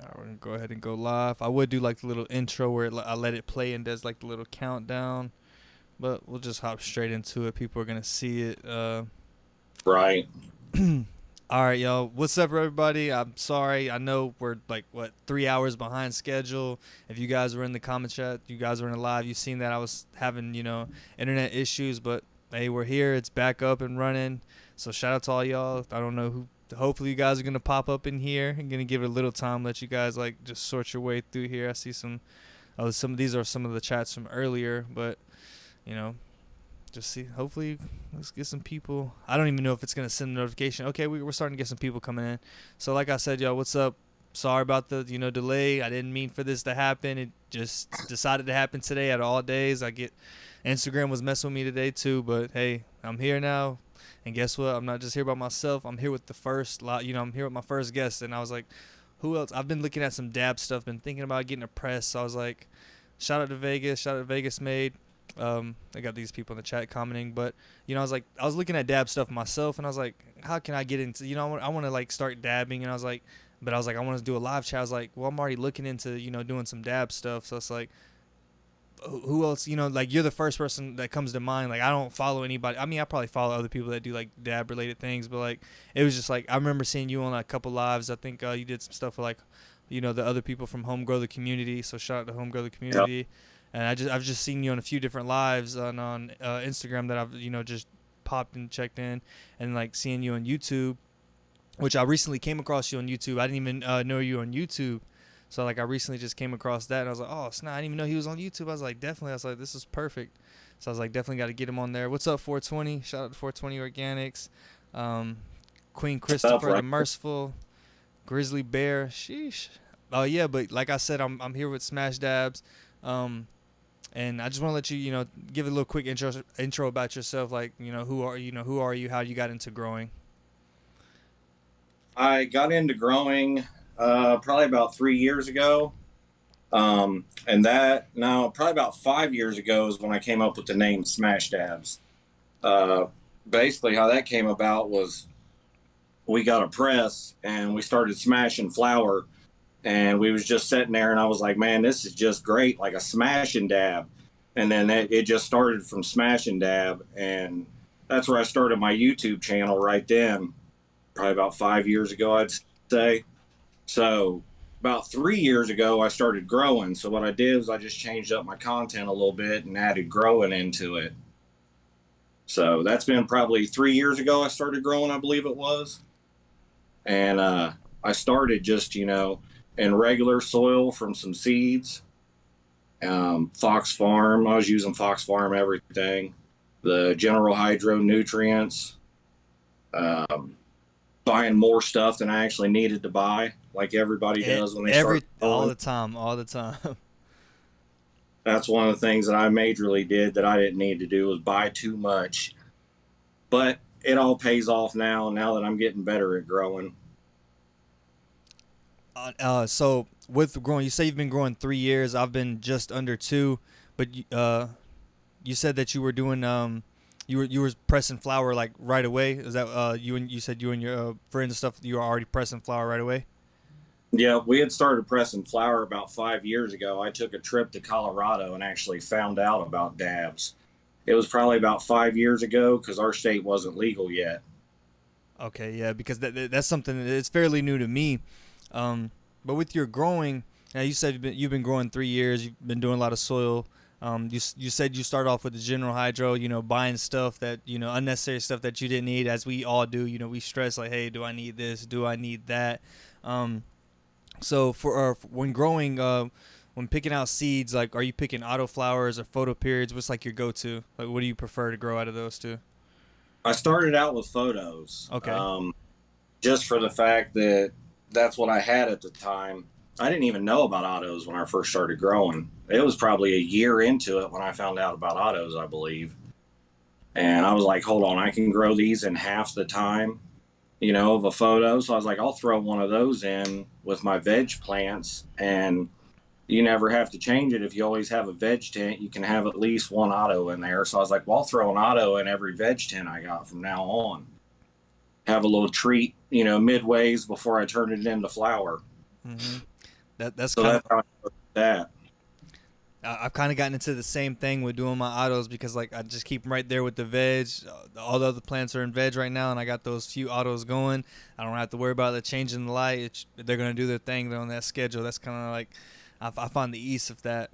Alright, we're gonna go ahead and go live. I would do like the little intro where I let it play and does like the little countdown, but we'll just hop straight into it. People are gonna see it. Right. All right, y'all. What's up, everybody? I'm sorry. I know we're like 3 hours behind schedule. If you guys were in the comment chat, you guys were in the live. You've seen that I was having internet issues, but hey, we're here. It's back up and running. So shout out to all y'all. I don't know who. Hopefully, you guys are gonna pop up in here. I'm gonna give it a little time, let you guys like just sort your way through here. I see some. Oh, some of these are some of the chats from earlier, but you know, just see. Hopefully, let's get some people. I don't even know if it's gonna send a notification. Okay, we're starting to get some people coming in. So like I said, y'all, what's up? Sorry about the delay. I didn't mean for this to happen. It just decided to happen today out of all days. I get Instagram was messing with me today too, but hey, I'm here now. And guess what? I'm not just here by myself. I'm here with the first lot. I'm here with my first guest. And I was like, who else? I've been looking at some dab stuff. Been thinking about getting a press. So I was like, shout out to Vegas. Shout out to Vegas Made. I got these people in the chat commenting, but I was looking at dab stuff myself, and I was like, how can I get into? I want to like start dabbing, and I was like, I want to do a live chat. I was like, well, I'm already looking into doing some dab stuff, so it's like, who else? Like you're the first person that comes to mind. Like I don't follow anybody. I mean, I probably follow other people that do like dab related things, but like it was just like I remember seeing you on like, a couple lives. I think you did some stuff with like, the other people from Home Grow the Community. So shout out to Home Grow the Yep. Community. And I've just seen you on a few different lives on Instagram that I've just popped and checked in, and like seeing you on YouTube, which I recently came across you on YouTube. I didn't even know you on YouTube, so like I recently just came across that, and I was like, oh snap, I didn't even know he was on YouTube. I was like, definitely. I was like, this is perfect. So I was like, definitely got to get him on there. What's up, 420? Shout out to 420 Organics, Queen Stuff, Christopher the right? Merciful, Grizzly Bear. Sheesh. Oh yeah, but like I said, I'm here with SmashDabz. And I just want to let you, give a little quick intro about yourself. Like, who are you? How you got into growing? I got into growing probably about 3 years ago. And that now probably about 5 years ago is when I came up with the name SmashDabz. Uh, Basically, how that came about was we got a press and we started smashing flour, and we was just sitting there, and I was like, man, this is just great, like a smash and dab. And then it just started from smash and dab, and that's where I started my YouTube channel right then, probably about 5 years ago, I'd say. So about 3 years ago, I started growing. So what I did was I just changed up my content a little bit and added growing into it. So that's been probably 3 years ago I started growing, I believe it was. And I started just, in regular soil from some seeds. Fox Farm, I was using Fox Farm everything. The General Hydro nutrients. Buying more stuff than I actually needed to buy, like everybody does when they start All growing. the time, all the time. That's one of the things that I majorly did that I didn't need to do was buy too much. But it all pays off now that I'm getting better at growing. So with growing, you say you've been growing 3 years. I've been just under two, but you said that you were doing you were pressing flour like right away. Is that you said you and your friends and stuff, you were already pressing flour right away? Yeah, we had started pressing flour about 5 years ago. I took a trip to Colorado and actually found out about dabs. It was probably about 5 years ago because our state wasn't legal yet. Okay, yeah, because that's something it's fairly new to me. But with your growing, now you said you've been growing 3 years. You've been doing a lot of soil. You said you start off with the General Hydro, buying stuff that unnecessary stuff that you didn't need, as we all do. We stress like, hey, do I need this? Do I need that? So for when growing, when picking out seeds, like, are you picking auto flowers or photo periods? What's like your go-to? Like, what do you prefer to grow out of those two? I started out with photos, Okay. just for the fact that that's what I had at the time. I didn't even know about autos when I first started growing. It was probably a year into it when I found out about autos, I believe. And I was like, hold on, I can grow these in half the time, of a photo. So I was like, I'll throw one of those in with my veg plants, and you never have to change it. If you always have a veg tent, you can have at least one auto in there. So I was like, well, I'll throw an auto in every veg tent I got from now on. Have a little treat, midways before I turn it into flour. Mm-hmm. That's So kind that's of how I started that. I've kind of gotten into the same thing with doing my autos because like I just keep them right there with the veg. All the other plants are in veg right now, and I got those few autos going. I don't have to worry about the changing the light. They're gonna do their thing on that schedule. That's kind of like I find the ease of that.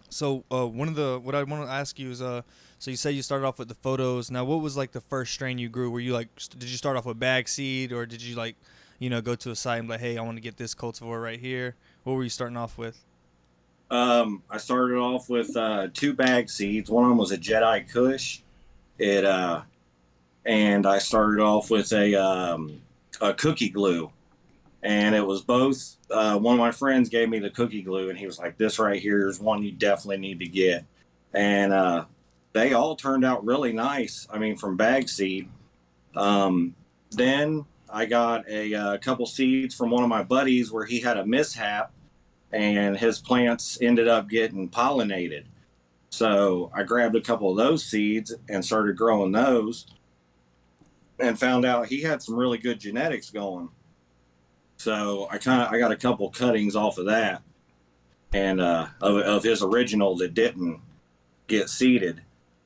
So one of the what I want to ask you is so you said you started off with the photos. Now what was like the first strain you grew? Were you like did you start off with bag seed or did you like go to a site and be like, hey, I want to get this cultivar right here? What were you starting off with? I started off with 2 bag seeds. One of them was a Jedi Kush. It and I started off with a cookie glue, and it was both. One of my friends gave me the cookie glue, and he was like, "This right here is one you definitely need to get." And they all turned out really nice. I mean, from bag seed. Then I got a couple seeds from one of my buddies where he had a mishap and his plants ended up getting pollinated. So I grabbed a couple of those seeds and started growing those and found out he had some really good genetics going. So I got a couple cuttings off of that and of his original that didn't get seeded.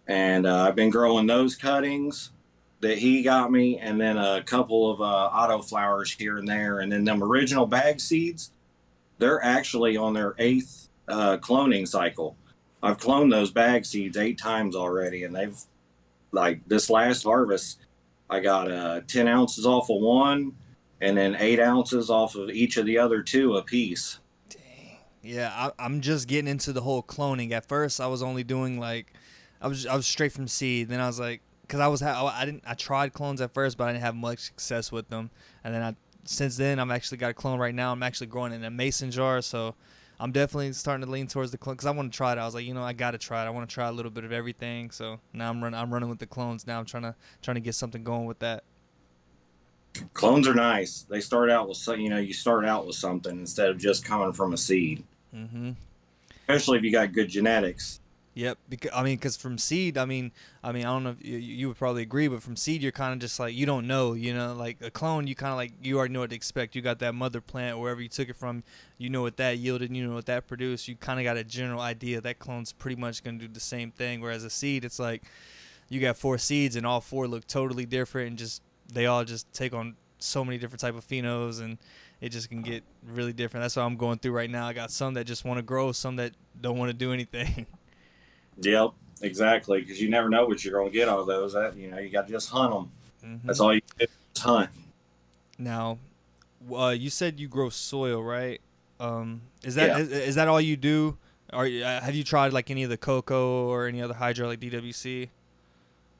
And I've been growing those cuttings that he got me and then a couple of auto flowers here and there. And then them original bag seeds, they're actually on their 8th cloning cycle. I've cloned those bag seeds 8 times already, and they've like this last harvest, I got 10 ounces off of one, and then 8 ounces off of each of the other 2 a piece. Dang. Yeah, I'm just getting into the whole cloning. At first, I was only doing like, I was straight from seed. Then I was like, because I tried clones at first, but I didn't have much success with them. And then since then I've actually got a clone right now. I'm actually growing in a mason jar, so I'm definitely starting to lean towards the clone because I want to try it. I was like, I got to try it. I want to try a little bit of everything. So now I'm running with the clones. Now I'm trying to get something going with that. Clones are nice. They start out with you start out with something instead of just coming from a seed. Mm-hmm. Especially if you got good genetics. Yep, because from seed, I don't know if you would probably agree, but from seed, you're kind of just like you don't know, like a clone, you kind of like you already know what to expect. You got that mother plant, wherever you took it from, you know what that yielded, you know what that produced. You kind of got a general idea that clone's pretty much gonna do the same thing. Whereas a seed, it's like you got 4 seeds and all 4 look totally different, and just they all just take on so many different type of phenos, and it just can get really different. That's what I'm going through right now. I got some that just want to grow, some that don't want to do anything. Yep, exactly. Because you never know what you're going to get out of those. You got to just hunt them. Mm-hmm. That's all you do is hunt. Now, you said you grow soil, right? Is that all you do? Or have you tried like any of the cocoa or any other hydro like DWC?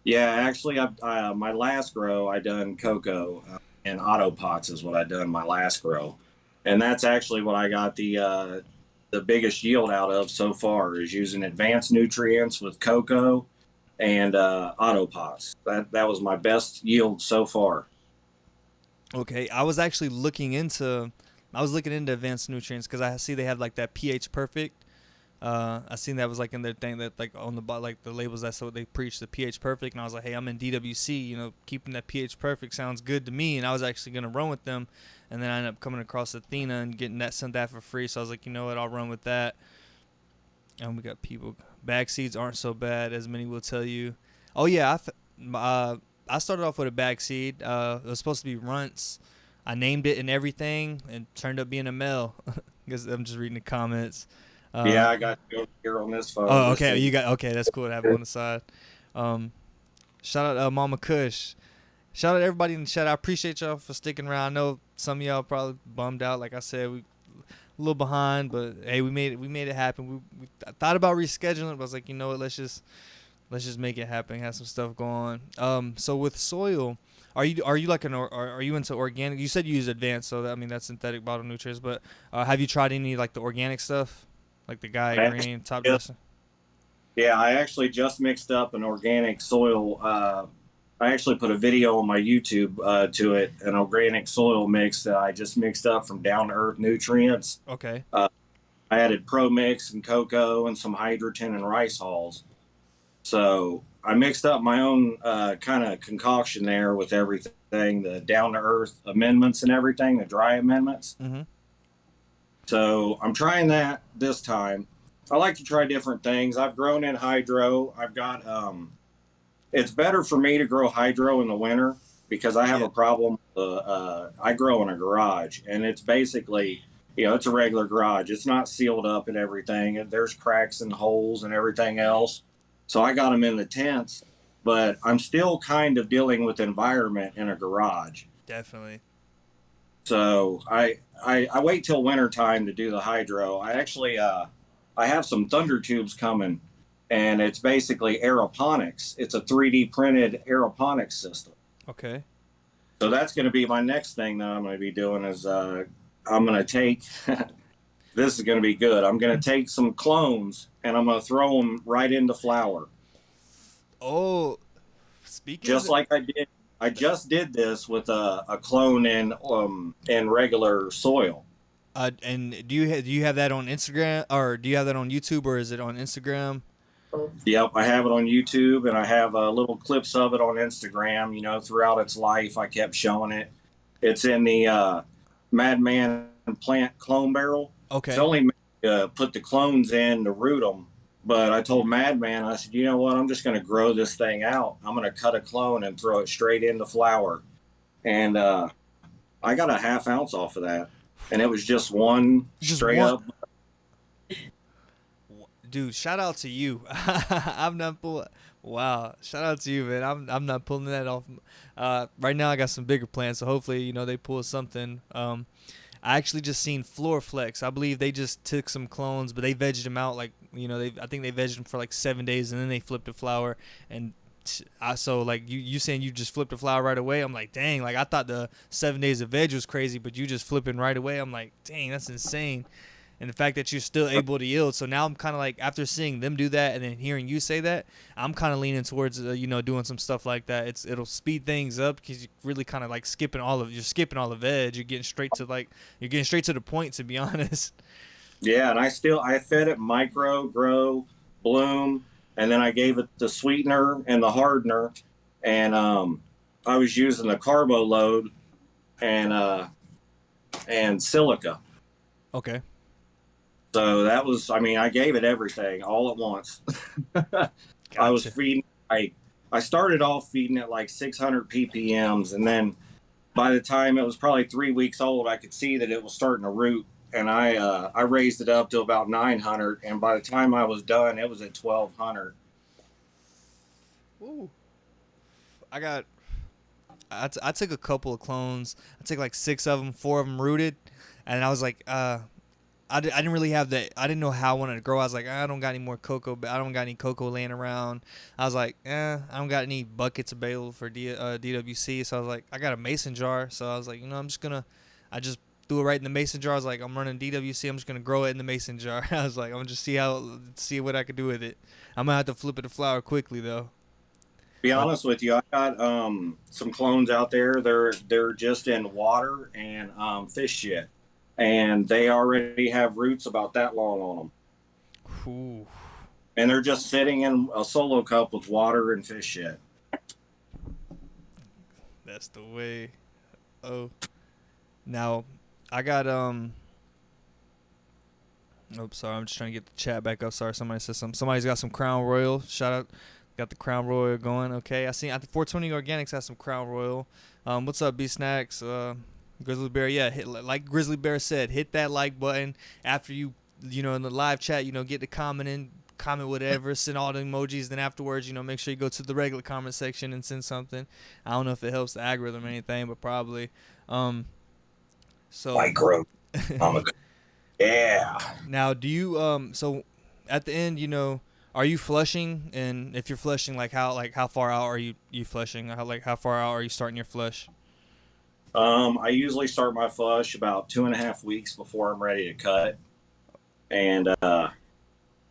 Yeah, actually, my last grow I done cocoa and auto pots is what I done my last grow, and that's actually what I got the biggest yield out of so far is using advanced nutrients with cocoa and auto pots. That was my best yield so far. Okay, I was actually looking into advanced nutrients because I see they have like that pH perfect. I seen that was like in their thing that like on the like the labels, that's what they preach, the pH perfect, and I was like, hey, I'm in DWC, keeping that pH perfect sounds good to me, and I was actually gonna run with them, and then I ended up coming across Athena and getting that sent that for free, so I was like, you know what, I'll run with that. And we got people, bag seeds aren't so bad as many will tell you. Oh yeah, I started off with a bag seed. It was supposed to be runts. I named it and everything, and turned up being a male. Because I'm just reading the comments. Yeah, I got you over here on this phone. Oh, okay. That's cool to have it on the side. Shout out Mama Kush. Shout out everybody in the chat. I appreciate y'all for sticking around. I know some of y'all probably bummed out. Like I said, we a little behind, but hey, we made it happen. We thought about rescheduling it, but I was like, you know what? Let's just make it happen. Have some stuff going. So with soil, are you like are you into organic? You said you use advanced, so that's synthetic bottle nutrients. But have you tried any like the organic stuff? Like the guy green top dressing? Yeah, I actually just mixed up an organic soil. I actually put a video on my YouTube to it, an organic soil mix that I just mixed up from Down to Earth Nutrients. Okay. I added Pro Mix and cocoa and some hydrogen and rice hulls. So I mixed up my own kind of concoction there with everything, the Down to Earth amendments and everything, the dry amendments. Mm-hmm. So I'm trying that this time. I like to try different things. I've grown in hydro. I've got it's better for me to grow hydro in the winter because I have Yeah. a problem. I grow in a garage, and it's basically, it's a regular garage. It's not sealed up and everything. And there's cracks and holes and everything else. So I got them in the tents, but I'm still kind of dealing with environment in a garage. Definitely. So I wait till winter time to do the hydro. I actually I have some thunder tubes coming, and it's basically aeroponics. It's a 3D printed aeroponics system. Okay. So that's going to be my next thing that I'm going to be doing is I'm going to take this is going to be good. I'm going to take some clones and I'm going to throw them right into flour. Oh, speaking Just of like I did. I just did this with a clone in regular soil. and do you have that on Instagram, or do you have that on YouTube, or is it on Instagram? Yep, I have it on YouTube, and I have little clips of it on Instagram. Throughout its life, I kept showing it. It's in the Madman plant clone barrel. It's Okay. only put the clones in to root them, but I told Madman, I said, you know what? I'm just going to grow this thing out. I'm going to cut a clone and throw it straight into flour, and I got a half ounce off of that, and it was just one Just straight one. up. Dude, shout out to you. I'm not pulling. Wow, shout out to you, man. I'm not pulling that off. Right now I got some bigger plans, so hopefully they pull something. I actually just seen Floorflex. I believe they just took some clones, but they vegged them out like I think they vegged them for like 7 days, and then they flipped the flour. And so like you saying you just flipped the flour right away. I'm like, dang, like I thought the 7 days of veg was crazy, but you just flipping right away. I'm like, dang, that's insane. And the fact that you're still able to yield. So now I'm kind of like, after seeing them do that and then hearing you say that, I'm kind of leaning towards doing some stuff like that. It'll speed things up because you're really kind of like skipping all the veg. You're getting straight to the point, to be honest. Yeah, and I fed it micro, grow, bloom, and then I gave it the sweetener and the hardener, and I was using the carbo load and silica. Okay. So that was, I gave it everything all at once. Gotcha. I was feeding. I started off feeding it like 600 ppms, and then by the time it was probably 3 weeks old, I could see that it was starting to root, and I raised it up to about 900, and by the time I was done, it was at 1200. Ooh. I took a couple of clones. I took like 6 of them, 4 of them rooted, and I was like, I didn't really have that. I didn't know how I wanted to grow. I was like, I don't got any more cocoa. I don't got any cocoa laying around. I was like, I don't got any buckets available for DWC. So I was like, I got a mason jar. So I was like, I just threw it right in the mason jar. I was like, I'm running DWC. I'm just gonna grow it in the mason jar. I was like, I'm gonna just see what I could do with it. I'm gonna have to flip it to flower quickly though. Be honest with you, I got some clones out there. They're just in water and fish shit, and they already have roots about that long on them. Ooh. And they're just sitting in a solo cup with water and fish shit. That's the way. Oh, now I got Oops, sorry. I'm just trying to get the chat back up. Sorry, somebody's got some Crown Royal. Shout out. Got the Crown Royal going. Okay, I think 420 Organics has some Crown Royal. What's up, B Snacks? Grizzly Bear, yeah. Like Grizzly Bear said, hit that like button after you in the live chat. Get the comment whatever, send all the emojis. Then afterwards, make sure you go to the regular comment section and send something. I don't know if it helps the algorithm or anything, but probably. So Micro. Yeah. Now, do you so at the end, are you flushing? And if you're flushing, how far out are you flushing? How far out are you starting your flush? I usually start my flush about 2.5 weeks before I'm ready to cut. And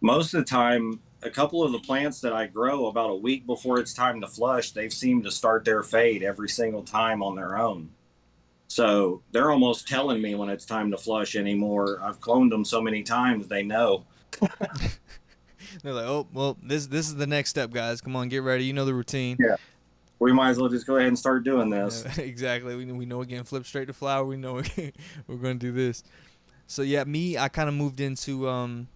most of the time, a couple of the plants that I grow about a week before it's time to flush, they've seemed to start their fade every single time on their own. So they're almost telling me when it's time to flush anymore. I've cloned them so many times, they know. They're like, oh, well, this is the next step, guys. Come on, get ready. You know the routine. Yeah. We might as well just go ahead and start doing this. Yeah, exactly. We know we're getting flipped straight to flower. We know we're going to do this. So yeah, me, I kind of moved into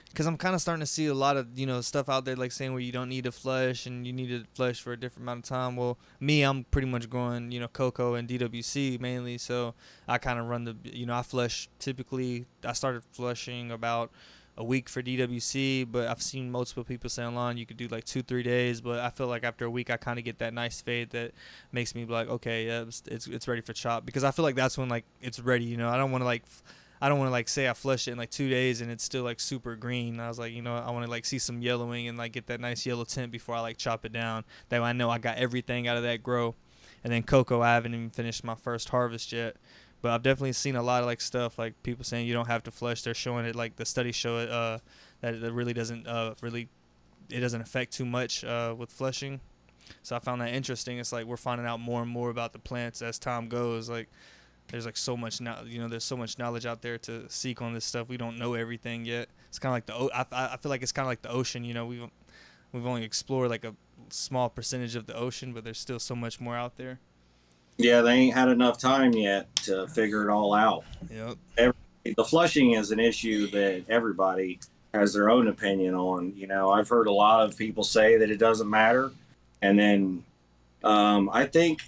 because I'm kind of starting to see a lot of stuff out there like saying where you don't need to flush and you need to flush for a different amount of time. Well, me, I'm pretty much growing cocoa and DWC mainly, so I kind of run the I flush typically. I started flushing about a week for DWC, but I've seen multiple people say online you could do like 2-3 days, but I feel like after a week I kind of get that nice fade that makes me be like, okay, yeah, it's ready for chop, because I feel like that's when like it's ready. I don't want to like say I flushed it in like 2 days and it's still like super green. I was like, I want to like see some yellowing and like get that nice yellow tint before I like chop it down. That way I know I got everything out of that grow. And then cocoa, I haven't even finished my first harvest yet. But I've definitely seen a lot of like stuff like people saying you don't have to flush. They're showing it, like the studies show it that it really doesn't it doesn't affect too much with flushing. So I found that interesting. It's like we're finding out more and more about the plants as time goes. Like there's like so much now, there's so much knowledge out there to seek on this stuff. We don't know everything yet. It's kind of like I feel like it's kind of like the ocean. We've only explored like a small percentage of the ocean, but there's still so much more out there. Yeah, they ain't had enough time yet to figure it all out. Yep. The flushing is an issue that everybody has their own opinion on. I've heard a lot of people say that it doesn't matter. And then I think,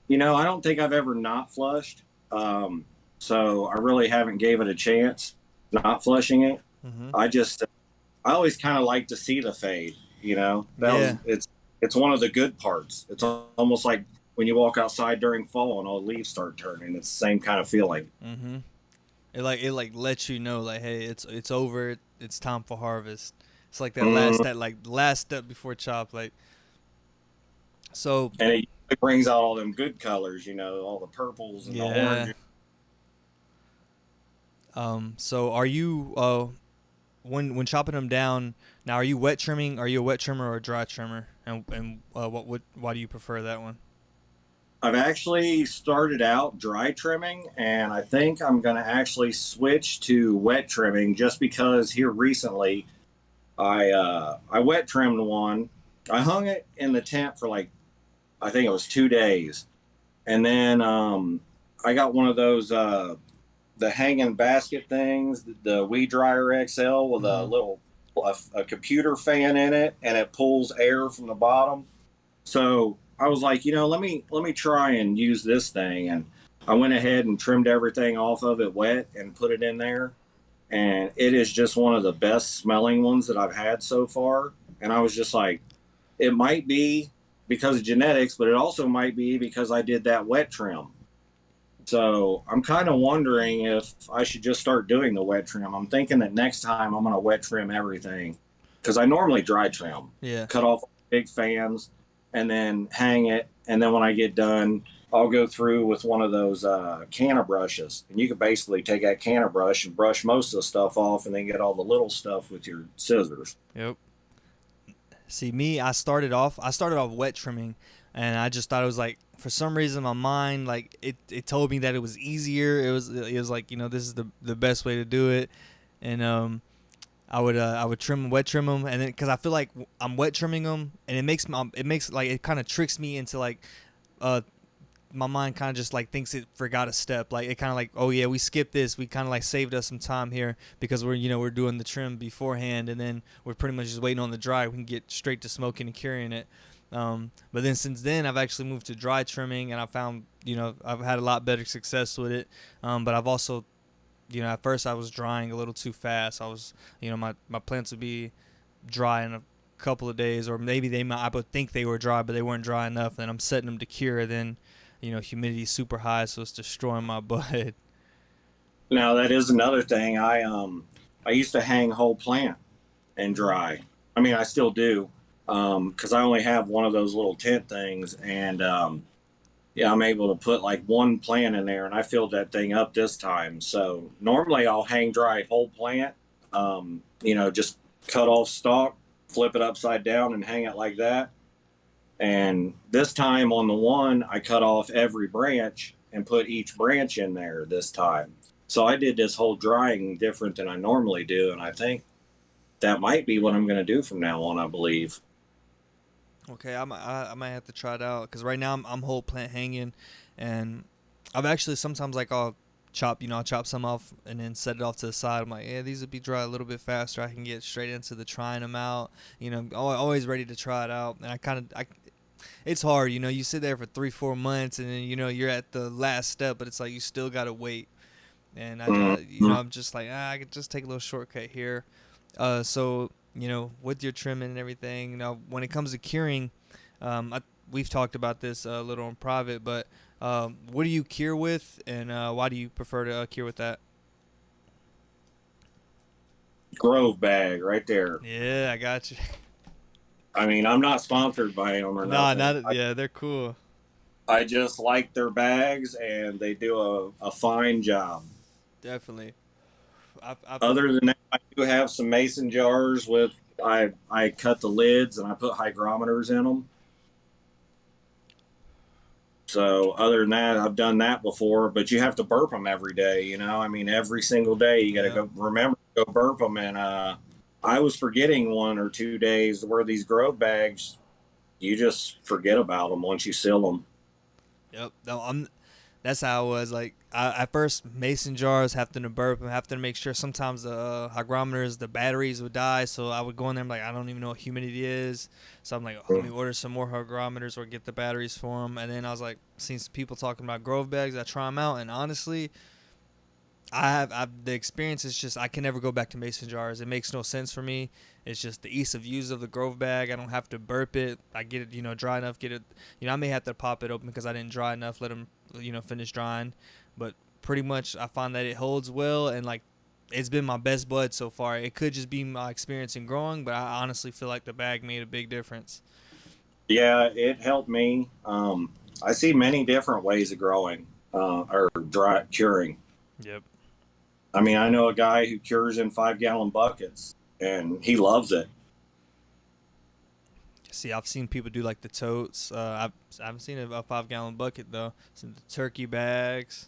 I don't think I've ever not flushed. So I really haven't gave it a chance not flushing it. Mm-hmm. I always kind of like to see the fade, it's one of the good parts. It's almost like when you walk outside during fall and all the leaves start turning. It's the same kind of feeling. Mm-hmm. It lets you know like, hey, it's over. It's time for harvest. It's like that last step before chop. Like, so. And it brings out all them good colors, all the purples and the oranges. So are you when chopping them down now? Are you wet trimming? Are you a wet trimmer or a dry trimmer? And why do you prefer that one? I've actually started out dry trimming, and I think I'm going to actually switch to wet trimming just because here recently I wet trimmed one. I hung it in the tent for like, I think it was 2 days. And then I got one of those the hanging basket things, the Weed Dryer XL with a little a computer fan in it, and it pulls air from the bottom. So I was like, let me try and use this thing. And I went ahead and trimmed everything off of it wet and put it in there. And it is just one of the best smelling ones that I've had so far. And I was just like, it might be because of genetics, but it also might be because I did that wet trim. So I'm kind of wondering if I should just start doing the wet trim. I'm thinking that next time I'm going to wet trim everything, because I normally dry trim. Yeah. Cut off big fans and then hang it. And then when I get done, I'll go through with one of those canna brushes. And you can basically take that canna brush and brush most of the stuff off and then get all the little stuff with your scissors. Yep. See, me, I started off wet trimming, and I just thought it was like, for some reason my mind, like it told me that it was easier. It was like, this is the best way to do it. And I would wet trim them, and then because I feel like I'm wet trimming them, and it makes like, it kind of tricks me into like my mind kind of just like thinks it forgot a step. Like it kind of like, oh yeah, we skipped this. We kind of like saved us some time here because we're doing the trim beforehand, and then we're pretty much just waiting on the dry. We can get straight to smoking and curing it. But then since then I've actually moved to dry trimming, and I found I've had a lot better success with it. But I've also at first I was drying a little too fast. I was my plants would be dry in a couple of days, or maybe I would think they were dry, but they weren't dry enough. Then I'm setting them to cure. Then humidity's super high, so it's destroying my bud. Now that is another thing. I used to hang whole plant and dry. I mean, I still do, because I only have one of those little tent things, and I'm able to put like one plant in there, and I filled that thing up this time. So normally I'll hang dry whole plant, just cut off stalk, flip it upside down, and hang it like that. And this time on the one, I cut off every branch and put each branch in there this time. So I did this whole drying different than I normally do, and I think that might be what I'm going to do from now on, I believe. Okay, I might have to try it out, because right now I'm whole plant hanging, and I've actually sometimes like I'll I'll chop some off and then set it off to the side. I'm like, yeah, these would be dry a little bit faster. I can get straight into the trying them out. Always ready to try it out. And it's hard, you sit there for 3-4 months and then, you're at the last step, but it's like you still got to wait. And I'm just like, I could just take a little shortcut here. So, with your trimming and everything, when it comes to curing, we've talked about this a little in private, but what do you cure with, and why do you prefer to cure with that? Grove bag right there. Yeah, I got you. I mean, I'm not sponsored by them or Nah, nothing. yeah, they're cool. I just like their bags, and they do a fine job. Definitely. Other than that, I do have some mason jars with I cut the lids and I put hygrometers in them. So other than that, I've done that before, but you have to burp them every day. I mean, every single day you got to go remember to go burp them. And I was forgetting 1 or 2 days where these grove bags, you just forget about them once you seal them. Yep. No, that's how I was. Like, at first, mason jars, having to burp and having to make sure sometimes the hygrometers, the batteries would die. So I would go in there and be like, I don't even know what humidity is. So I'm like, let me order some more hygrometers or get the batteries for them. And then I was like, seeing some people talking about grove bags, I try them out. And honestly, the experience is just, I can never go back to mason jars. It makes no sense for me. It's just the ease of use of the grove bag. I don't have to burp it. I get it, dry enough. Get it, I may have to pop it open because I didn't dry enough. Let them, finish drying. But pretty much, I find that it holds well, and like, it's been my best bud so far. It could just be my experience in growing, but I honestly feel like the bag made a big difference. Yeah, it helped me. I see many different ways of growing or dry curing. Yep. I mean, I know a guy who cures in 5-gallon buckets, and he loves it. See, I've seen people do like the totes. I haven't seen a 5-gallon bucket though. Some turkey bags.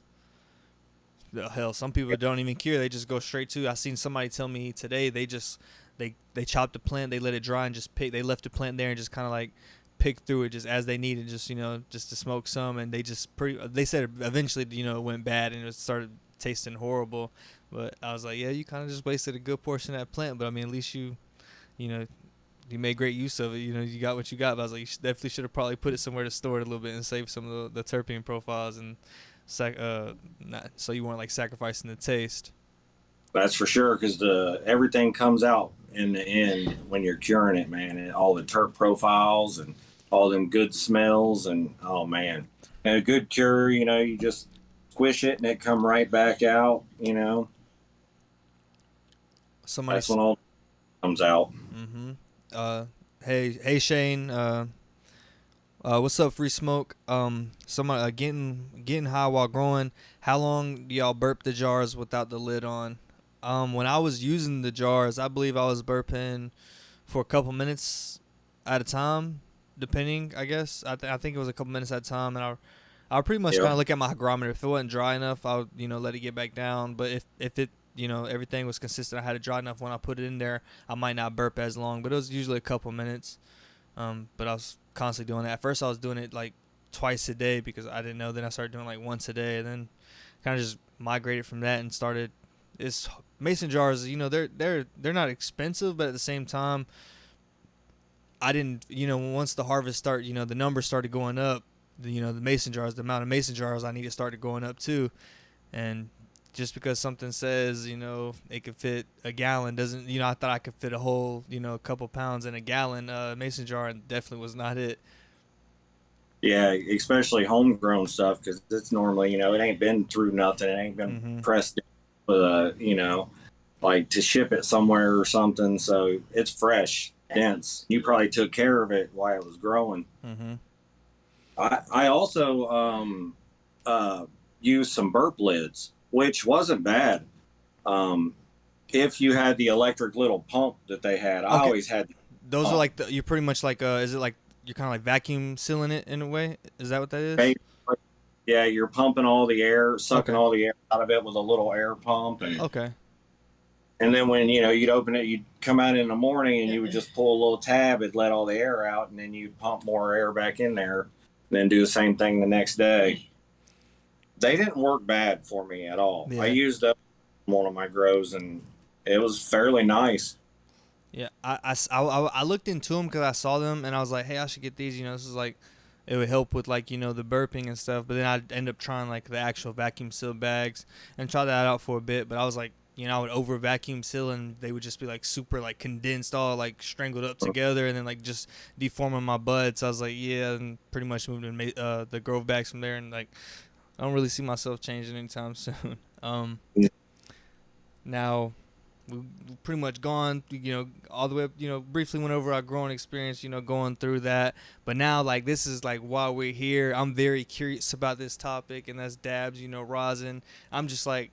Hell, some people don't even cure. They just go straight to. I seen somebody tell me today they chopped the plant, they let it dry, and they left the plant there and just kind of like pick through it just as they needed, just just to smoke some, and they said eventually it went bad and it started tasting horrible. But I was like, yeah, you kind of just wasted a good portion of that plant, but I mean, at least you made great use of it. You got what you got. But I was like, you definitely should have probably put it somewhere to store it a little bit and save some of the terpene profiles and so you weren't like sacrificing the taste. That's for sure, because everything comes out in the end when you're curing it, man. And all the terp profiles and all them good smells, and oh man, and a good cure, you just squish it and it come right back out. That's when all comes out. Mm-hmm. Hey Shane. What's up, Free Smoke? Somebody getting high while growing. How long do y'all burp the jars without the lid on? When I was using the jars, I believe I was burping for a couple minutes at a time, depending. I guess I think it was a couple minutes at a time, and I pretty much kind of look at my hygrometer. If it wasn't dry enough, I would let it get back down. But if it everything was consistent, I had it dry enough when I put it in there, I might not burp as long. But it was usually a couple minutes. But I was constantly doing that. At first I was doing it like twice a day because I didn't know. Then I started doing like once a day, and then kind of just migrated from that and started. It's mason jars, they're not expensive, but at the same time, I didn't, once the harvest started, the numbers started going up. The mason jars, the amount of mason jars I needed started going up too, and just because something says, it could fit a gallon doesn't, I thought I could fit a whole, a couple pounds in a gallon mason jar, and definitely was not it. Yeah, especially homegrown stuff, because it's normally, it ain't been through nothing. It ain't been pressed, like to ship it somewhere or something. So it's fresh, dense. You probably took care of it while it was growing. Mm-hmm. I also used some burp lids, which wasn't bad. If you had the electric little pump that they had, I always had. Those are like you're pretty much like is it like you're kind of like vacuum sealing it in a way? Is that what that is? Yeah, you're pumping all the air, sucking all the air out of it with a little air pump. And then when you'd open it, you'd come out in the morning and you would just pull a little tab, it'd let all the air out, and then you'd pump more air back in there, and then do the same thing the next day. They didn't work bad for me at all. I Yeah. used up one of my grows, and it was fairly nice. Yeah, I looked into them because I saw them and I was like, hey, I should get these. You know, this is like, it would help with like the burping and stuff. But then I'd end up trying like the actual vacuum seal bags and try that out for a bit. But I was like, I would over vacuum seal and they would just be like super like condensed, all like strangled up together, and then like just deforming my buds. So I was like, yeah, and pretty much moved to the grove bags from there. And like, I don't really see myself changing anytime soon. Now we pretty much gone, all the way up, briefly went over our growing experience, going through that. But now, like, this is like while we're here, I'm very curious about this topic, and that's dabs, rosin. I'm just like,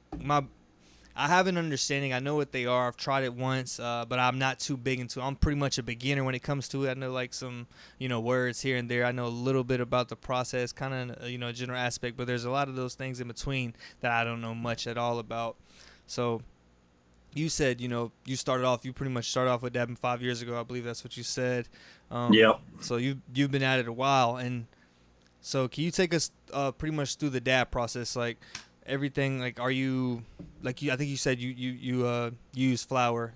I have an understanding. I know what they are. I've tried it once, but I'm not too big into it. I'm pretty much a beginner when it comes to it. I know like some, words here and there. I know a little bit about the process, kind of, a general aspect, but there's a lot of those things in between that I don't know much at all about. So, you said you pretty much started off with dabbing 5 years ago. I believe that's what you said. Yep. So you've been at it a while, and so can you take us pretty much through the dab process, like everything? Like, are you like you? I think you said you use flour.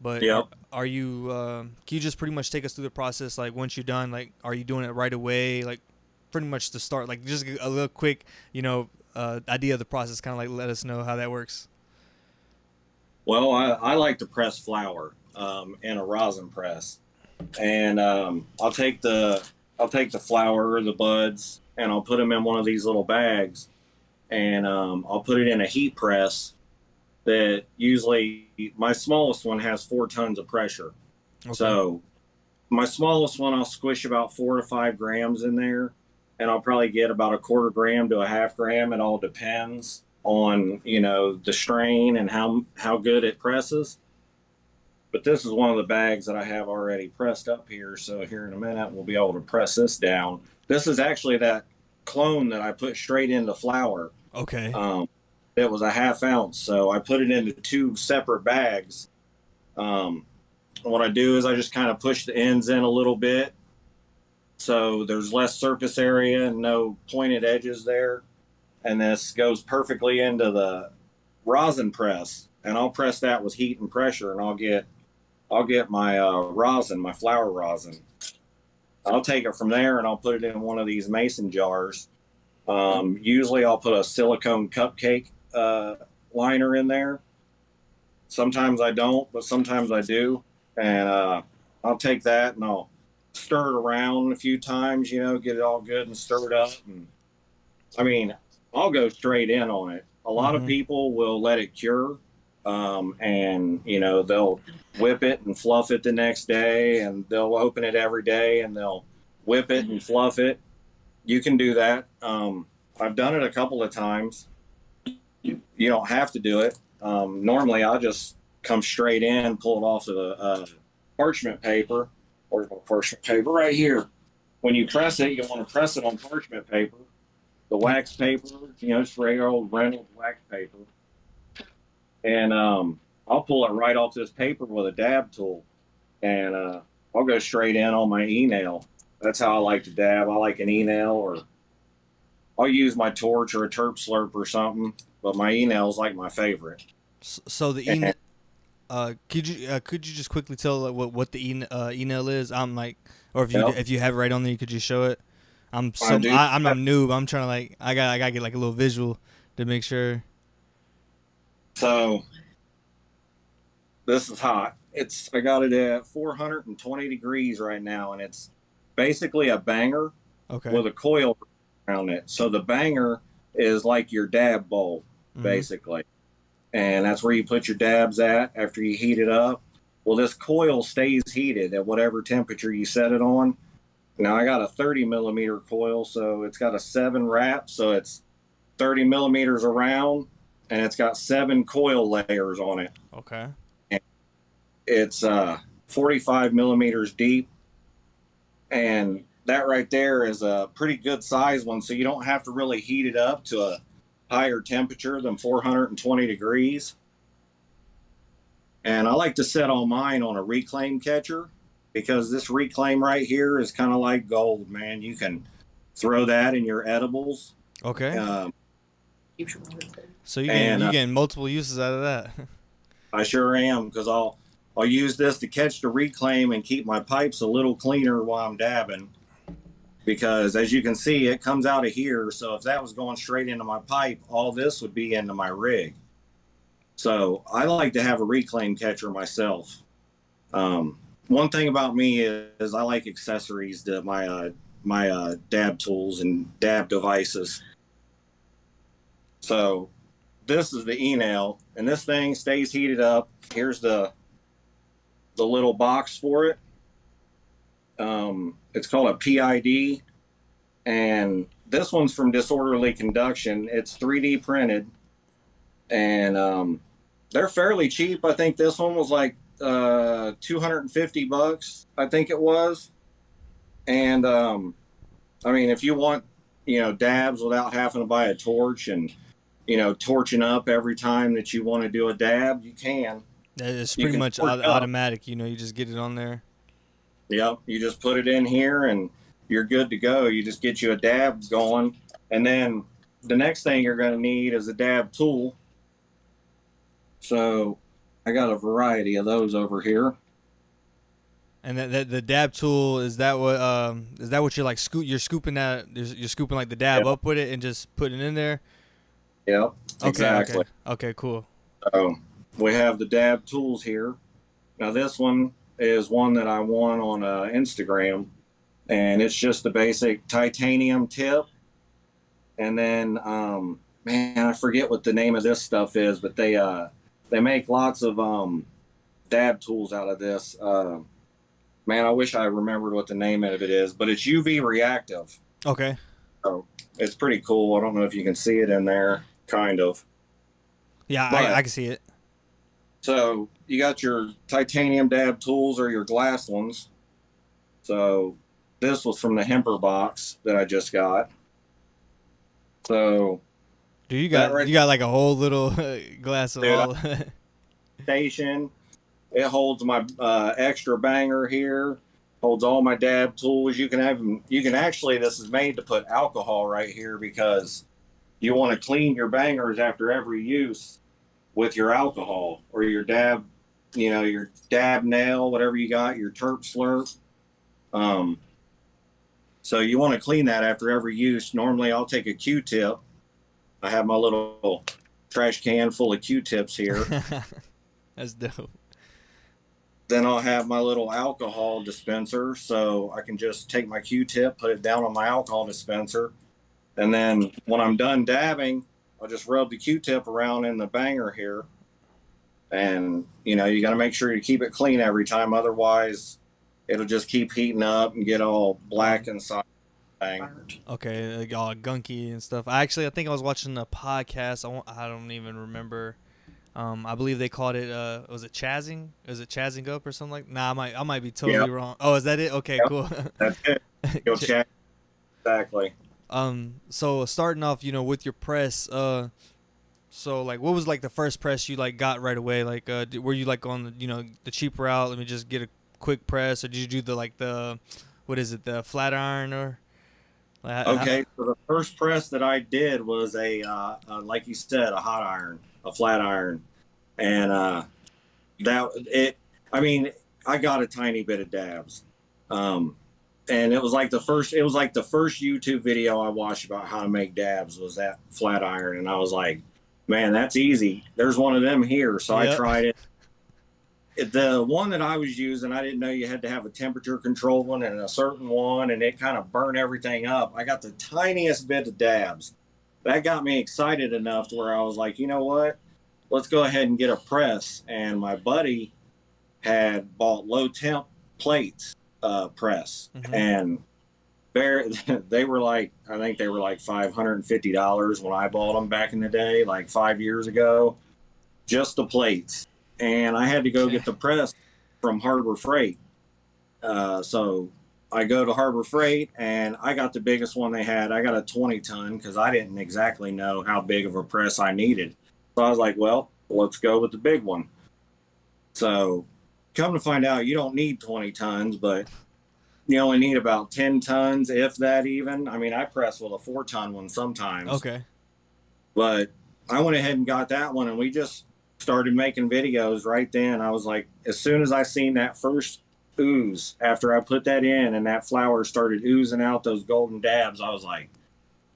But Yep. are you? Can you just pretty much take us through the process? Like once you're done, like are you doing it right away? Like pretty much to start. Like just a little quick, idea of the process. Kind of like let us know how that works. Well, I like to press flour in a rosin press, and I'll take the flour or the buds, and I'll put them in one of these little bags, and I'll put it in a heat press. That usually my smallest one has 4 tons of pressure. Okay. So my smallest one, I'll squish about 4 to 5 grams in there, and I'll probably get about a quarter gram to a half gram. It all depends on the strain and how good it presses. But this is one of the bags that I have already pressed up here. So here in a minute we'll be able to press this down. This is actually that clone that I put straight into flour. Okay. It was a ½ ounce, so I put it into 2 separate bags. What I do is I just kind of push the ends in a little bit, so there's less surface area and no pointed edges there. And this goes perfectly into the rosin press, and I'll press that with heat and pressure, and I'll get my rosin, my flour rosin. I'll take it from there and I'll put it in one of these mason jars. Usually I'll put a silicone cupcake liner in there. Sometimes I don't, but sometimes I do. And I'll take that and I'll stir it around a few times, get it all good and stir it up. And I mean, I'll go straight in on it. A lot of people will let it cure, and they'll whip it and fluff it the next day, and they'll open it every day and they'll whip it and fluff it. You can do that. I've done it a couple of times. You don't have to do it. Normally, I'll just come straight in, pull it off of the parchment paper. Where's my parchment paper? Right here. When you press it, you want to press it on parchment paper. The wax paper, just regular old Reynolds wax paper. And I'll pull it right off this paper with a dab tool. And I'll go straight in on my e-nail. That's how I like to dab. I like an e-nail, or I'll use my torch or a terp slurp or something. But my e-nail is like my favorite. So the could you just quickly tell like, what the e-nail is? I'm like, or if you have it right on there, you could just show it. I'm a noob. I'm trying to like I gotta get like a little visual to make sure. So this is hot. I got it at 420 degrees right now, and it's basically a banger with a coil around it. So the banger is like your dab bowl, basically. And that's where you put your dabs at after you heat it up. Well, this coil stays heated at whatever temperature you set it on. Now I got a 30 millimeter coil, so it's got a 7 wrap, so it's 30 millimeters around, and it's got 7 coil layers on it. Okay. And it's 45 millimeters deep, and that right there is a pretty good size one, so you don't have to really heat it up to a higher temperature than 420 degrees. And I like to set all mine on a reclaim catcher, because this reclaim right here is kind of like gold, man. You can throw that in your edibles. Okay. So you And getting multiple uses out of that. I sure am, because I'll use this to catch the reclaim and keep my pipes a little cleaner while I'm dabbing. Because as you can see, it comes out of here. So if that was going straight into my pipe, all this would be into my rig. So I like to have a reclaim catcher myself. One thing about me is I like accessories to my dab tools and dab devices. So this is the E-nail, and this thing stays heated up. Here's the little box for it. It's called a PID, and this one's from Disorderly Conduction. It's 3D printed, and they're fairly cheap. I think this one was like $250, I think it was. And I mean, if you want, dabs without having to buy a torch and torching up every time that you want to do a dab, you can. It's pretty much automatic. You just get it on there. Yep, you just put it in here and you're good to go. You just get you a dab going, and then the next thing you're going to need is a dab tool. So I got a variety of those over here. And the dab tool, is that what you're like you're scooping you're scooping like the dab up with it and just putting it in there? Yep, exactly. Okay, cool. So we have the dab tools here. Now this one is one that I won on Instagram, and it's just a basic titanium tip. And then, man, I forget what the name of this stuff is, but they make lots of dab tools out of this. Man, I wish I remembered what the name of it is, but it's UV reactive. Okay. So it's pretty cool. I don't know if you can see it in there, kind of. Yeah, I can see it. So you got your titanium dab tools or your glass ones. So this was from the Hemper box that I just got. So dude, you got like a whole little glass of all station. It holds my extra banger here. Holds all my dab tools. You can actually, this is made to put alcohol right here because you want to clean your bangers after every use with your alcohol or your dab, your dab nail, whatever you got, your terp slurp. So you want to clean that after every use. Normally I'll take a Q-tip. I have my little trash can full of Q-tips here. That's dope. Then I'll have my little alcohol dispenser, so I can just take my Q-tip, put it down on my alcohol dispenser, and then when I'm done dabbing, I'll just rub the Q-tip around in the banger here. And, you got to make sure you keep it clean every time. Otherwise, it'll just keep heating up and get all black inside. Okay, like all gunky and stuff. I think I was watching a podcast. I don't even remember. I believe they called it, was it chazzing? Was it chazzing up or something like that? Nah, I might be totally wrong. Oh, is that it? Okay, cool. That's it. Go chat. Exactly. So starting off, with your press, so like, what was like the first press you like got right away? Like, were you like on the, the cheap route? Let me just get a quick press, or did you do the what is it, the flat iron or? Okay, so the first press that I did was a like you said, a hot iron, a flat iron, and I got a tiny bit of dabs, and it was like the first YouTube video I watched about how to make dabs was that flat iron, and I was like, man, that's easy. There's one of them here, so I tried it. The one that I was using, I didn't know you had to have a temperature control one and a certain one, and it kind of burned everything up. I got the tiniest bit of dabs. That got me excited enough to where I was like, you know what? Let's go ahead and get a press. And my buddy had bought low temp plates press. Mm-hmm. And they were like, I think they were like $550 when I bought them back in the day, like 5 years ago, just the plates. And I had to go get the press from Harbor Freight. So I go to Harbor Freight, and I got the biggest one they had. I got a 20-ton because I didn't exactly know how big of a press I needed. So I was like, well, let's go with the big one. So come to find out, you don't need 20 tons, but you only need about 10 tons, if that even. I mean, I press with a 4-ton one sometimes, Okay. but I went ahead and got that one, and we just started making videos right then. I was like, as soon as I seen that first ooze after I put that in and that flour started oozing out those golden dabs, I was like,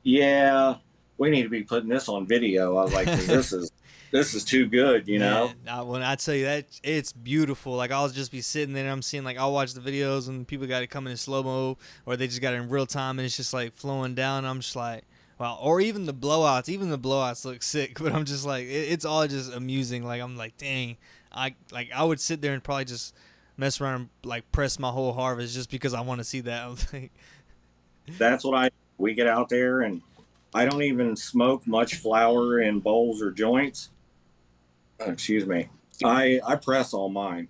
yeah, we need to be putting this on video. I was like, because this is too good, you know? Man, when I tell you that, it's beautiful. Like I'll just be sitting there and I'm seeing, like, I'll watch the videos and people got it coming in slow mo or they just got it in real time and it's just like flowing down. I'm just like, wow. Or even the blowouts. Even the blowouts look sick, but I'm just like, it's all just amusing. Like I'm like, dang, I would sit there and probably just mess around and like press my whole harvest just because I want to see that. I was like, That's what we get out there, and I don't even smoke much flour in bowls or joints. Excuse me. I press all mine.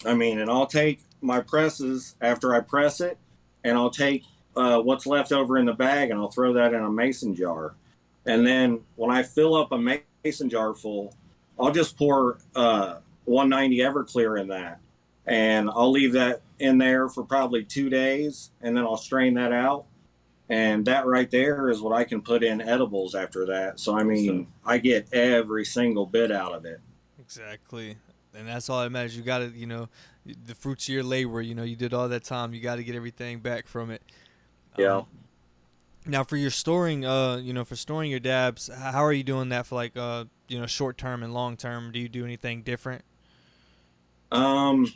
I mean, and I'll take my presses after I press it, and I'll take what's left over in the bag and I'll throw that in a mason jar. And then when I fill up a mason jar full, I'll just pour 190 Everclear in that. And I'll leave that in there for probably 2 days, and then I'll strain that out. And that right there is what I can put in edibles after that. So, I mean, I get every single bit out of it. exactly. And that's all that matters. You got to, the fruits of your labor, you did all that time. You got to get everything back from it. Yeah. Now for your storing, for storing your dabs, how are you doing that for like, short term and long term? Do you do anything different? Um,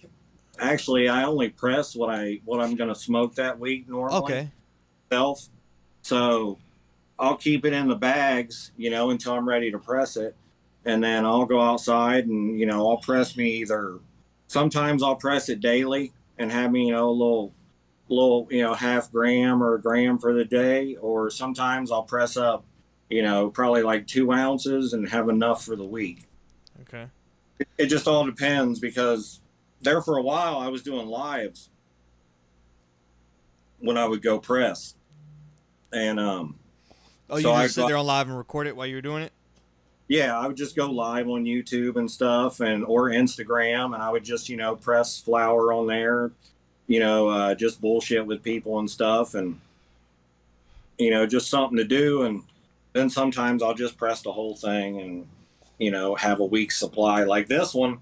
Actually, I only press what I'm going to smoke that week normally. Okay. Self. So I'll keep it in the bags, until I'm ready to press it. And then I'll go outside and, I'll press me either, sometimes I'll press it daily and have me, a little, half gram or a gram for the day. Or sometimes I'll press up, probably like 2 ounces and have enough for the week. Okay. It just all depends, because there for a while I was doing lives when I would go press. And, Oh, you so just sit there on live and record it while you were doing it? yeah, I would just go live on YouTube and stuff, or Instagram, and I would just press flour on there, just bullshit with people and stuff, and just something to do. And then sometimes I'll just press the whole thing and have a week's supply. Like this one,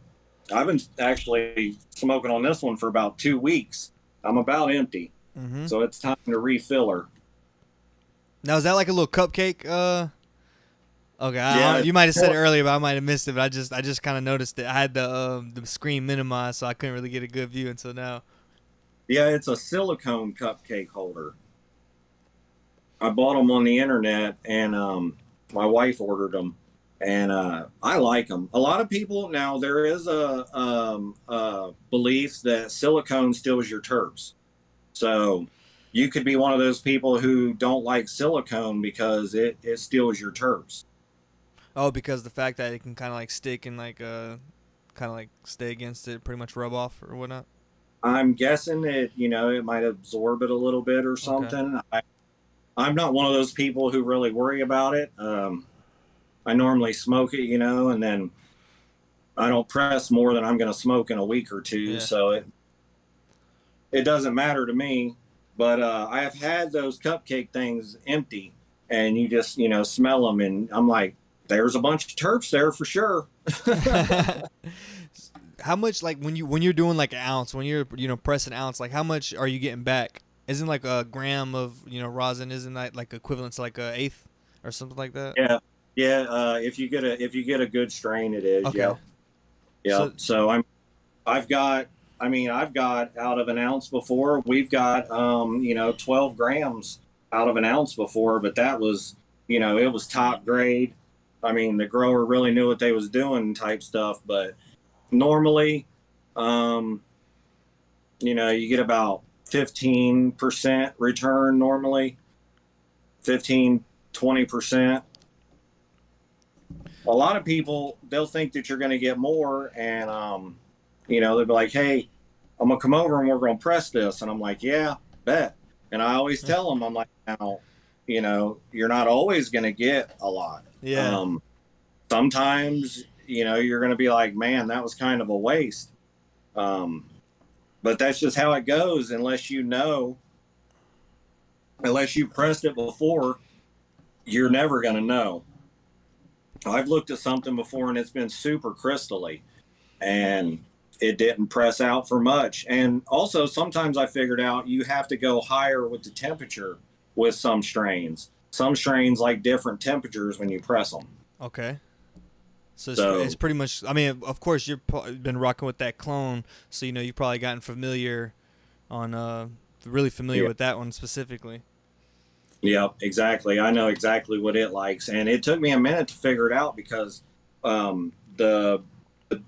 I've been actually smoking on this one for about 2 weeks. I'm about empty, Mm-hmm. so it's time to refill her. Now is that like a little cupcake? Okay, Yeah, you might have said it earlier, but I might have missed it. But I just kind of noticed it. I had the screen minimized, so I couldn't really get a good view until now. yeah, it's a silicone cupcake holder. I bought them on the internet, and my wife ordered them, and I like them. A lot of people now, there is a belief that silicone steals your terps, so you could be one of those people who don't like silicone because it steals your terps. Oh, because the fact that it can kind of like stick and like kind of like stay against it, pretty much rub off or whatnot. I'm guessing that it might absorb it a little bit or Okay. something. I'm not one of those people who really worry about it. I normally smoke it, and then I don't press more than I'm going to smoke in a week or two. Yeah. So it doesn't matter to me. But I have had those cupcake things empty, and you just, smell them. And I'm like, there's a bunch of terps there for sure. How much, like when you're doing like an ounce, when you're pressing an ounce, like how much are you getting back? Isn't like a gram of rosin, isn't that like equivalent to like a eighth or something like that? Yeah, yeah. If you get a good strain, it is. Okay. Yep. Yep. So, So I've got out of an ounce before. We've got 12 grams out of an ounce before, but that was it was top grade. I mean, the grower really knew what they was doing type stuff. But normally, you get about 15% return normally, 15-20%. A lot of people, they'll think that you're going to get more, and they'll be like, hey, I'm gonna come over and we're gonna press this. And I'm like, yeah, bet. And I always tell them, I'm like, now, you're not always gonna get a lot. yeah. Sometimes, you're gonna be like, man, that was kind of a waste. But that's just how it goes. Unless you pressed it before, you're never going to know. I've looked at something before and it's been super crystally, and it didn't press out for much. And also, sometimes I figured out you have to go higher with the temperature with some strains. Some strains like different temperatures when you press them. Okay. So So it's pretty much. I mean, of course, you've been rocking with that clone, so you know you've probably gotten familiar on really familiar yeah, with that one specifically. yeah, exactly. I know exactly what it likes, and it took me a minute to figure it out because um, the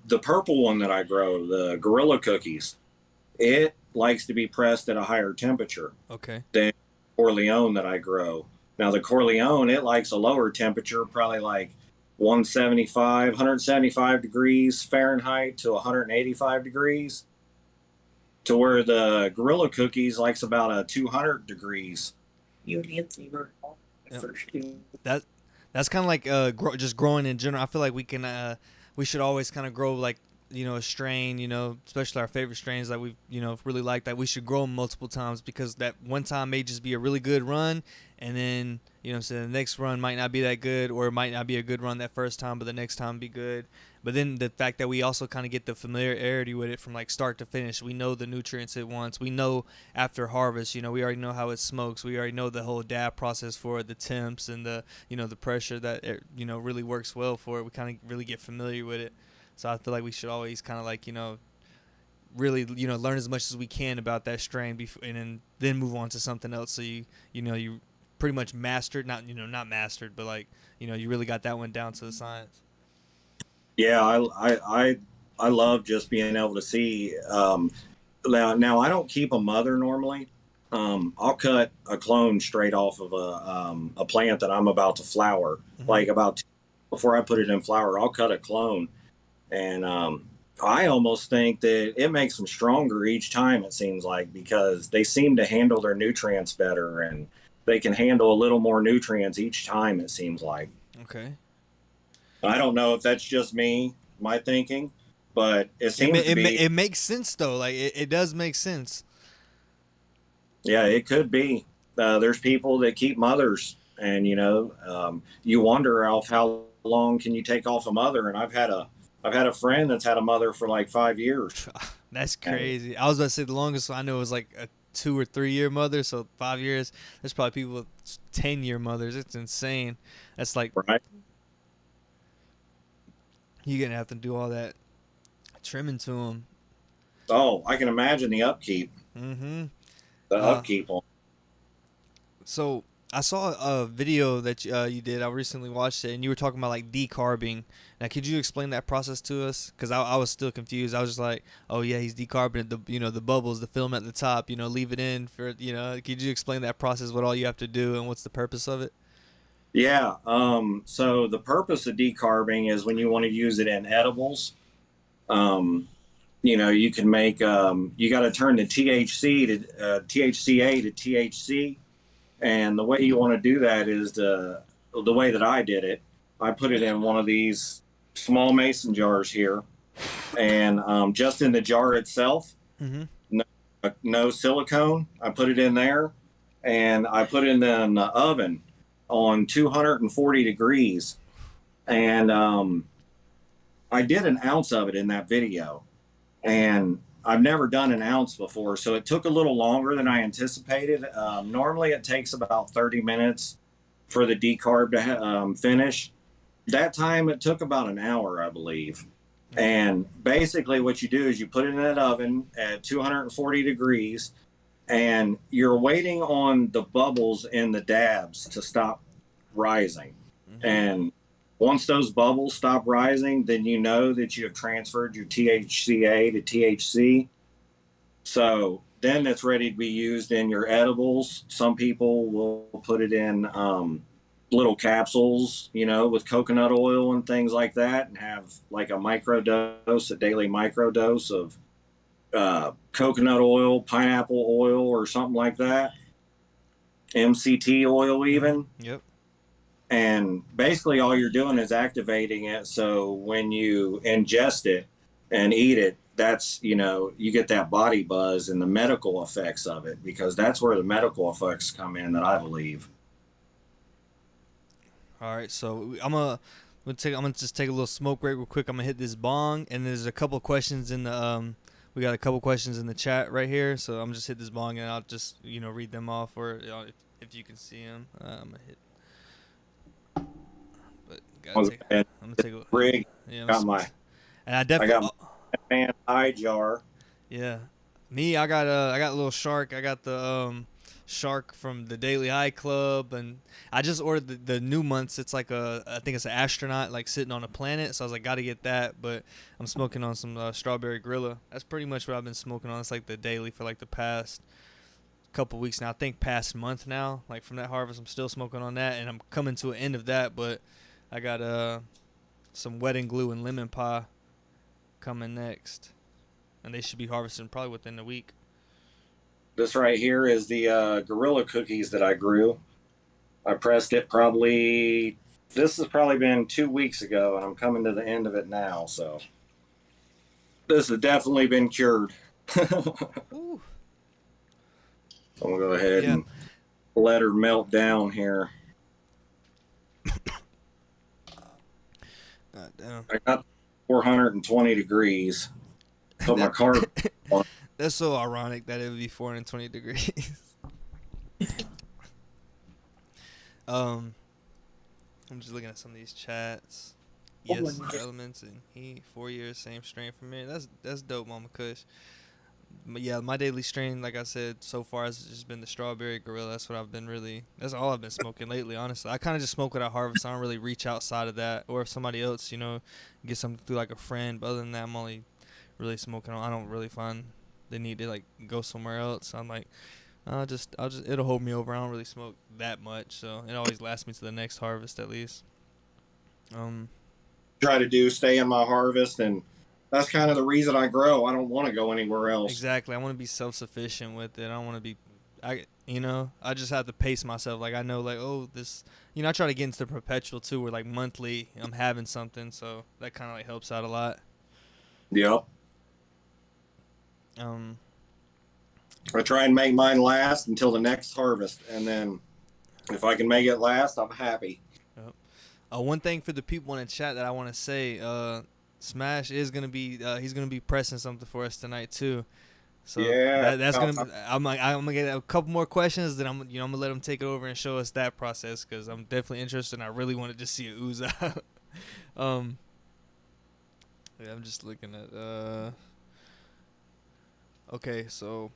the purple one that I grow, the Gorilla Cookies, it likes to be pressed at a higher temperature Okay. than Corleone that I grow. Now the Corleone, it likes a lower temperature, probably like 175 degrees Fahrenheit to 185 degrees, to where the Gorilla Cookies likes about a 200 degrees. Yep. That that's kind of like just growing in general. I feel like we should always kind of grow like a strain, especially our favorite strains that we really like, that we should grow 'em multiple times, because that one time may just be a really good run, and then so the next run might not be that good, or it might not be a good run that first time, but the next time be good. But then the fact that we also kind of get the familiarity with it from like start to finish, we know the nutrients it wants. We know after harvest, we already know how it smokes. We already know the whole dab process for it, the temps and the pressure that it, really works well for it. We kind of really get familiar with it. So I feel like we should always kind of like really learn as much as we can about that strain and then move on to something else. So you pretty much mastered, not mastered, but like you really got that one down to the science. Yeah, I love just being able to see. Now I don't keep a mother normally. I'll cut a clone straight off of a plant that I'm about to flower. Mm-hmm. Like before I put it in flower, I'll cut a clone, and I almost think that it makes them stronger each time. It seems like, because they seem to handle their nutrients better, and they can handle a little more nutrients each time. It seems like. Okay. I don't know if that's just my thinking, but it seems to be. It makes sense though. Like it does make sense. Yeah, it could be. There's people that keep mothers, and you wonder, Alf, how long can you take off a mother? And I've had a friend that's had a mother for like 5 years. That's And, crazy. I was about to say the longest I know was like a 2 or 3 year mother, so 5 years. There's probably people with 10 year mothers. It's insane. That's like right? you're gonna have to do all that trimming to them. Oh, I can imagine the upkeep. Mm-hmm. The upkeep on. So I saw a video that you did. I recently watched it, and you were talking about like decarbing. Now, could you explain that process to us? Because I was still confused. I was just like, oh yeah, he's decarbing the bubbles, the film at the top. Leave it in for. Could you explain that process? What all you have to do, and what's the purpose of it? Yeah. So the purpose of decarbing is when you want to use it in edibles. You can make. You got to turn the THC to THCA to THC. And the way you want to do that is the way that I did it. I put it in one of these small mason jars here, and just in the jar itself, Mm-hmm. no silicone. I put it in there, and I put it in the oven on 240 degrees, and I did an ounce of it in that video, and I've never done an ounce before, so it took a little longer than I anticipated. Normally, it takes about 30 minutes for the decarb to finish. That time, it took about an hour, I believe. And basically, what you do is you put it in that oven at 240 degrees, and you're waiting on the bubbles in the dabs to stop rising. Mm-hmm. And once those bubbles stop rising, then you know that you have transferred your THCA to THC. So then it's ready to be used in your edibles. Some people will put it in little capsules, with coconut oil and things like that, and have like a daily micro dose of coconut oil, pineapple oil, or something like that. MCT oil even. Yep. And basically all you're doing is activating it, so when you ingest it, and eat it, that's, you get that body buzz and the medical effects of it, because that's where the medical effects come in, that I believe. All right, so I'm gonna just take a little smoke break real quick. I'm gonna hit this bong, and there's a couple questions in the we got a couple questions in the chat right here. So I'm just hit this bong, and I'll just read them off, or if you can see them, I'm gonna hit. But gotta take. I'm gonna take a rig. Yeah, Got my. And I definitely. I got my man eye jar. Yeah, me. I got a little shark. I got the shark from the Daily High Club, and I just ordered the new months. It's like I think it's an astronaut like sitting on a planet. So I was like, gotta get that. But I'm smoking on some strawberry gorilla. That's pretty much what I've been smoking on. It's like the daily for like the past couple weeks now. I think past month now. Like from that harvest, I'm still smoking on that, and I'm coming to an end of that. But I got some wedding glue and lemon pie coming next, and they should be harvesting probably within a week. This right here is the gorilla cookies that I grew. I pressed it probably, this has probably been 2 weeks ago, and I'm coming to the end of it now. So this has definitely been cured. Ooh. I'm going to go ahead and let her melt down here. God damn. I got 420 degrees. Put my card on. That's so ironic that it would be 420 degrees. I'm just looking at some of these chats. Yes, elements and heat. 4 years, same strain for me. That's dope, Mama Kush. But yeah, my daily strain, like I said, so far has just been the strawberry gorilla. That's what I've been that's all I've been smoking lately, honestly. I kind of just smoke what I harvest. I don't really reach outside of that. Or if somebody else, get something through like a friend. But other than that, I'm only really smoking I don't really find the need to like go somewhere else. So I'm like, I'll just it'll hold me over. I don't really smoke that much, so it always lasts me to the next harvest at least. Try to stay in my harvest, and that's kind of the reason I grow. I don't want to go anywhere else. Exactly. I want to be self-sufficient with it. I don't want to be, I just have to pace myself. Like I know, like, oh, this, I try to get into the perpetual too, where like monthly I'm having something, so that kind of like helps out a lot. Yep. I try and make mine last until the next harvest, and then if I can make it last, I'm happy. Yep. One thing for the people in the chat that I want to say, Smash is gonna be he's gonna be pressing something for us tonight too. So yeah, that's gonna. I'm gonna get a couple more questions. Then I'm gonna let him take it over and show us that process, because I'm definitely interested. And I really want to just see it ooze out. Yeah, I'm just looking at. Okay, so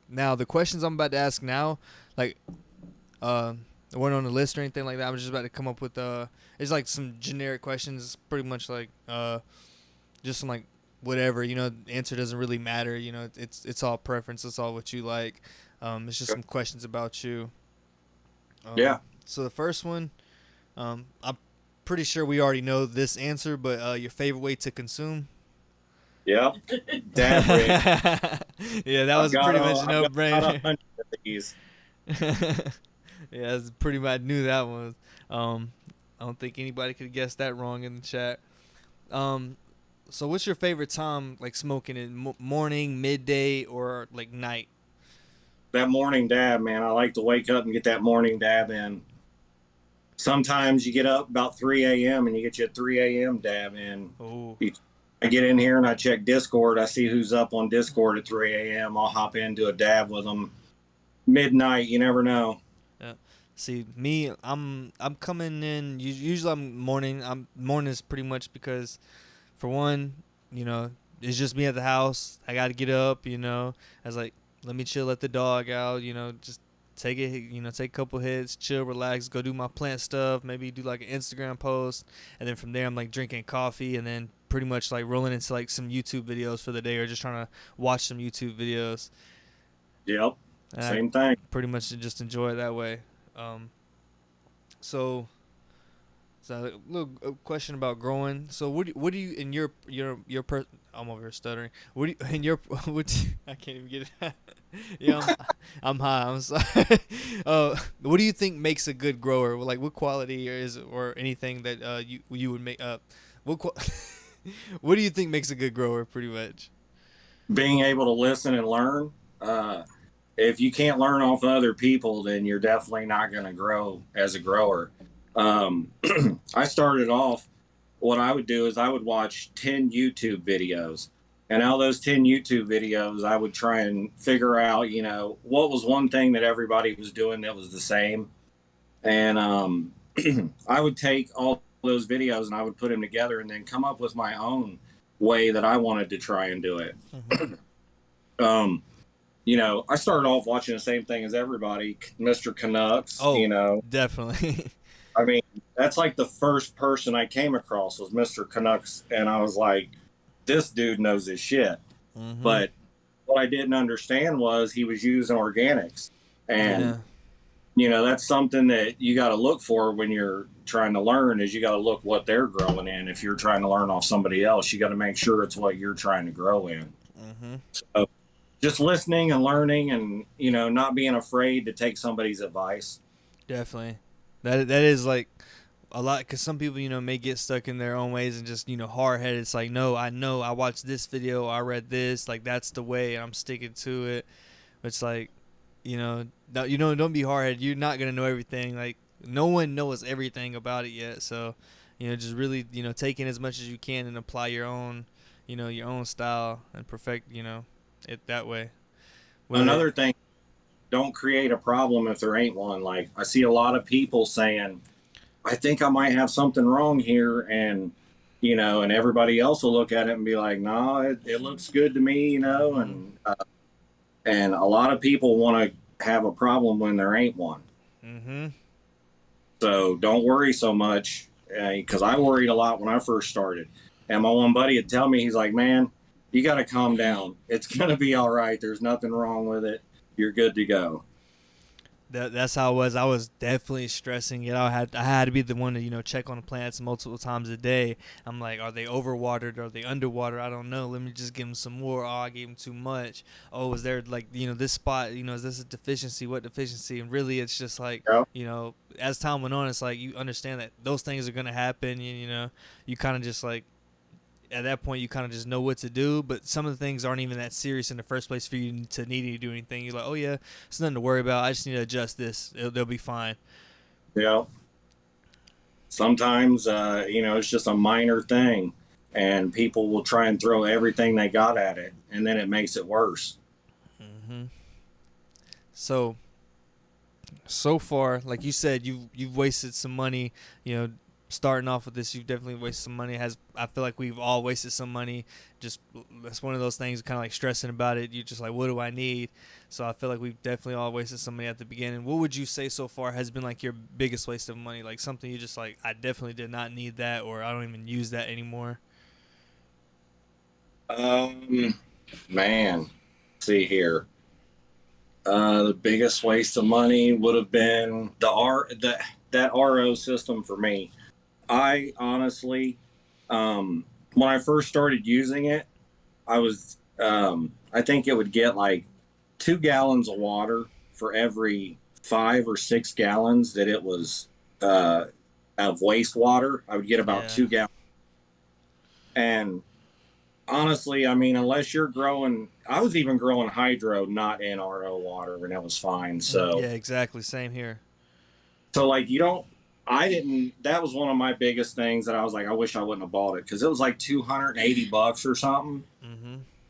now the questions I'm about to ask now, like, weren't on the list or anything like that. I'm just about to come up with it's like some generic questions, pretty much like just some like whatever, the answer doesn't really matter. It's all preference. It's all what you like. It's just some questions about you. Yeah. So the first one, I'm pretty sure we already know this answer, but your favorite way to consume. Yep. Dab rig. Yeah, that was pretty much a no-brainer. Yeah, that's pretty much, I knew that one. I don't think anybody could guess that wrong in the chat. So what's your favorite time, like smoking in morning, midday, or like night? That morning dab, man. I like to wake up and get that morning dab in. Sometimes you get up about 3 a.m. and you get your 3 a.m. dab in. Oh. I get in here and I check Discord. I see who's up on Discord at 3 a.m. I'll hop in, do a dab with them. Midnight, you never know. Yeah. See, me, I'm coming in. Usually I'm morning. Morning is pretty much because, for one, it's just me at the house. I got to get up. I was like, let me chill, let the dog out. Just take it. Take a couple hits, chill, relax, go do my plant stuff. Maybe do like an Instagram post, and then from there I'm like drinking coffee, and then pretty much like rolling into like some YouTube videos for the day, or just trying to watch some YouTube videos. Yep. And same thing. Pretty much just enjoy it that way. So a little question about growing. So what do you in your I'm over here stuttering. What do you in your I can't even get it. Yeah, I'm high. I'm sorry. What do you think makes a good grower? Like what quality or anything that you would make What do you think makes a good grower, pretty much? Being able to listen and learn. If you can't learn off other people, then you're definitely not going to grow as a grower. Um, I started off, what I would do is I would watch 10 YouTube videos. And out of those 10 YouTube videos, I would try and figure out, what was one thing that everybody was doing that was the same. And I would take all those videos and I would put them together and then come up with my own way that I wanted to try and do it. um, I started off watching the same thing as everybody, Mr. Canucks, Oh, definitely. I mean, that's like the first person I came across was Mr. Canucks, and I was like, this dude knows his shit. But what I didn't understand was he was using organics. And, that's something that you got to look for when you're trying to learn is you got to look what they're growing in. If you're trying to learn off somebody else, you got to make sure it's what you're trying to grow in. So just listening and learning and, not being afraid to take somebody's advice. Definitely. That is like a lot, because some people, may get stuck in their own ways and just, hard-headed. It's like, no, I know, I watched this video, I read this, like, that's the way, and I'm sticking to it. It's like, don't be hard-headed. You're not going to know everything. Like, no one knows everything about it yet. So, just really, take in as much as you can and apply your own, your own style and perfect, it that way. Another thing, don't create a problem if there ain't one. Like, I see a lot of people saying, I think I might have something wrong here. And, and everybody else will look at it and be like, no, it looks good to me, and a lot of people want to have a problem when there ain't one. So don't worry so much, because I worried a lot when I first started. And my one buddy would tell me, he's like, man, you got to calm down. It's going to be all right. There's nothing wrong with it. You're good to go. That's how it was. I was definitely stressing it. I had to be the one to check on the plants multiple times a day. I'm like, are they overwatered? Are they underwater? I don't know. Let me just give them some more. Oh, I gave them too much. Oh, is there like this spot? Is this a deficiency? What deficiency? And really, it's just like as time went on, it's like you understand that those things are gonna happen. You kind of just like. At that point, you kind of just know what to do, but some of the things aren't even that serious in the first place for you to need to do anything. You're like, oh, yeah, it's nothing to worry about. I just need to adjust this. They'll be fine. Yeah. Sometimes, it's just a minor thing, and people will try and throw everything they got at it, and then it makes it worse. So far, like you said, you've wasted some money, starting off with this. You've definitely wasted some money. I feel like we've all wasted some money. Just that's one of those things, kind of like stressing about it. You're just like, what do I need? So I feel like we've definitely all wasted some money at the beginning. What would you say so far has been like your biggest waste of money? Like something you just like, I definitely did not need that, or I don't even use that anymore. Man, see here. The biggest waste of money would have been that RO system for me. I honestly, when I first started using it, I think it would get like 2 gallons of water for every 5 or 6 gallons that it was of wastewater. I would get about 2 gallons. And honestly, I mean, unless you're growing, I was even growing hydro, not in RO water, and it was fine. So yeah, exactly. Same here. So like that was one of my biggest things that I was like, I wish I wouldn't have bought it, because it was like $280 or something.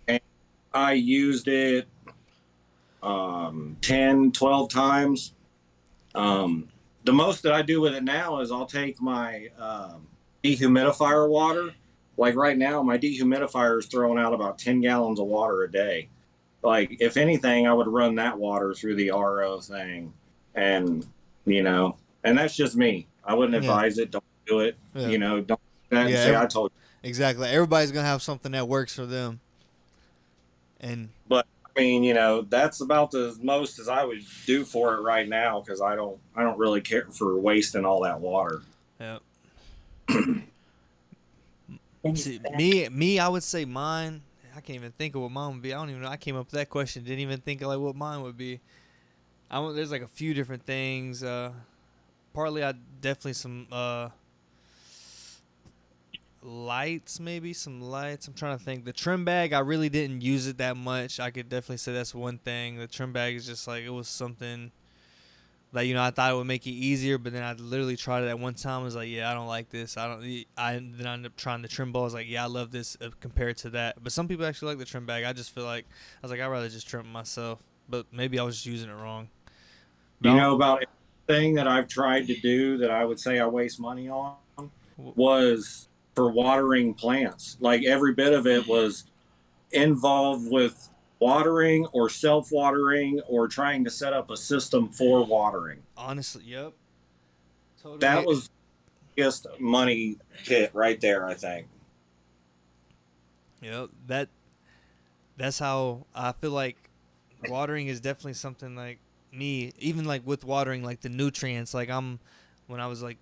And I used it 10, 12 times. The most that I do with it now is I'll take my dehumidifier water. Like right now, my dehumidifier is throwing out about 10 gallons of water a day. Like, if anything, I would run that water through the RO thing. And, and that's just me. I wouldn't advise it. Don't do it. Don't do that and say I told you. Exactly. Everybody's going to have something that works for them. But I mean, that's about the most as I would do for it right now, because I don't really care for wasting all that water. Yep. See, me, I would say mine. I can't even think of what mine would be. I don't even know. I came up with that question. Didn't even think of like what mine would be. There's like a few different things. Partly, I definitely some lights, maybe some lights. I'm trying to think. The trim bag, I really didn't use it that much. I could definitely say that's one thing. The trim bag is just like, it was something that, you know, I thought it would make it easier, but then I literally tried it at one time. I was like, yeah, I don't like this. Then I ended up trying the trim ball. I was like, yeah, I love this compared to that. But some people actually like the trim bag. I just feel like, I was like, I'd rather just trim it myself. But maybe I was just using it wrong. You know, about everything that I've tried to do that I would say I waste money on was for watering plants. Like every bit of it was involved with watering or self-watering or trying to set up a system for watering. Honestly, yep. Totally. That was just money pit right there, I think. Yep. That's how I feel like watering is definitely something like me, even like with watering, like the nutrients, like when I was like,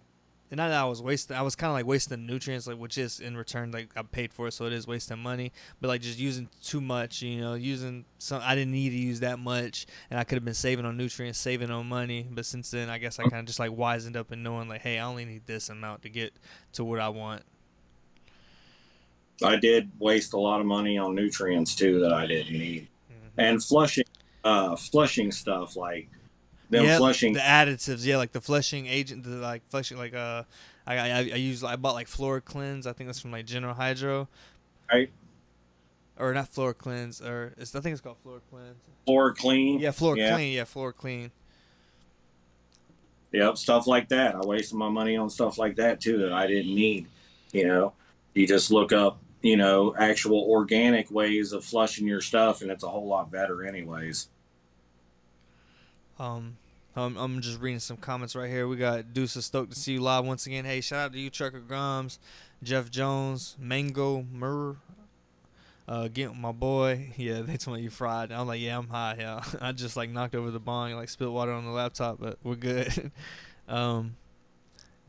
and not that I was wasting, I was kind of like wasting nutrients, like, which is in return, like I paid for it, so it is wasting money, but like just using too much, you know, using some, I didn't need to use that much, and I could have been saving on nutrients, saving on money, but since then, I guess I kind of just like wisened up and knowing like, hey, I only need this amount to get to what I want. I did waste a lot of money on nutrients too that I didn't need. And flushing stuff like them flushing the additives, yeah, like the flushing agent, the like flushing, like I bought like Floor Cleanse. I think that's from like General Hydro, right? Or not Floor Cleanse, or I think it's called Floor Cleanse. Floor Clean. Yeah, Floor Clean. Yeah, Floor Clean. Yep, stuff like that. I wasted my money on stuff like that too that I didn't need. You know, you just look up, you know, actual organic ways of flushing your stuff, and it's a whole lot better, anyways. I'm just reading some comments right here. We got Deuce is stoked to see you live once again. Hey, shout out to you, Trucker Grimes, Jeff Jones, Mango Murr. Get my boy. Yeah, they told me you fried. I'm like, yeah, I'm high. Yeah, I just like knocked over the bong and like spilled water on the laptop, but we're good.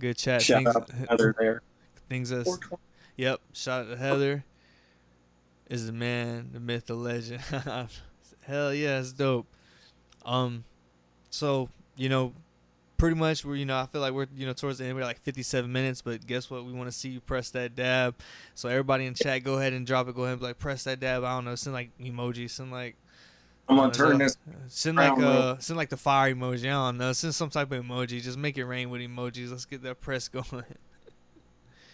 Good chat. Shout out to Heather there. Things that's, yep. Shout out to Heather. Is the man, the myth, the legend. Hell yeah, it's dope. So, you know, pretty much we're, you know, I feel like we're, you know, towards the end. We're like 57 minutes, but guess what? We want to see you press that dab. So everybody in chat, go ahead and drop it. Go ahead and be like, press that dab. I don't know, send like emojis, send like, I'm gonna turn this. Send like the fire emoji. I don't know. Send some type of emoji. Just make it rain with emojis. Let's get that press going.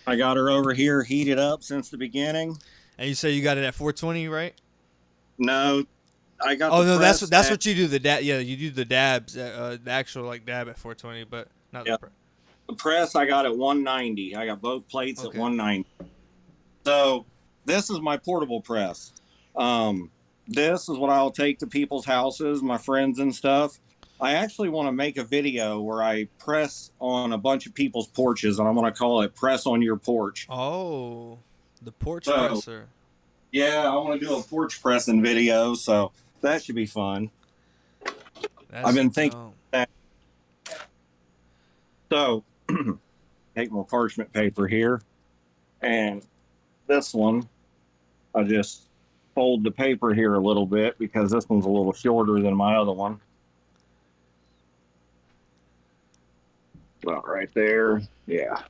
I got her over here heated up since the beginning. And you say you got it at 420, right? No, I got. Oh no, that's what you do. The dab, yeah, you do the dabs, the actual like dab at 420, but not the press. The press I got at 190. I got both plates at 190. So this is my portable press. This is what I'll take to people's houses, my friends and stuff. I actually want to make a video where I press on a bunch of people's porches, and I'm going to call it Press on Your Porch. Oh, the porch presser. Yeah, I want to do a porch pressing video, so that should be fun. I've been thinking that. So, take my parchment paper here, and this one, I just fold the paper here a little bit because this one's a little shorter than my other one. About right there. Yeah.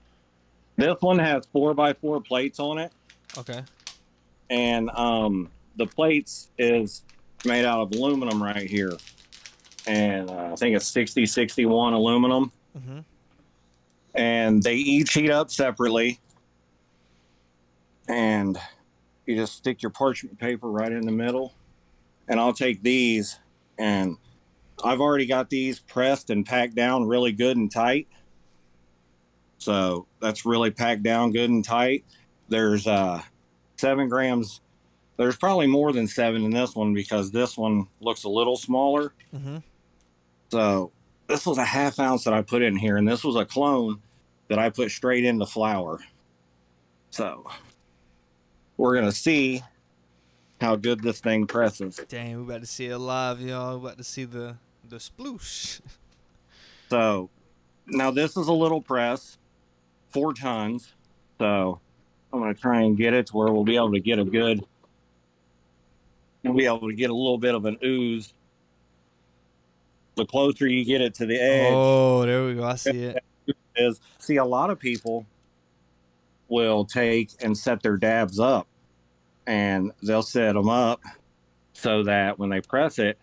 This one has 4x4 plates on it. Okay. And the plates is made out of aluminum right here. And I think it's 6061 aluminum. Mm-hmm. And they each heat up separately. And you just stick your parchment paper right in the middle. And I'll take these, and I've already got these pressed and packed down really good and tight. So that's really packed down good and tight. There's 7 grams. There's probably more than 7 in this one because this one looks a little smaller. Mm-hmm. So this was a 1/2 ounce that I put in here, and this was a clone that I put straight into flour. So we're going to see how good this thing presses. Dang, we're about to see it live, y'all. We're about to see the sploosh. So now this is a little press, 4 tons. So I'm going to try and get it to where we'll be able to get a good, we'll be able to get a little bit of an ooze. The closer you get it to the edge. Oh, there we go. I see it. See, a lot of people will take and set their dabs up, and they'll set them up so that when they press it,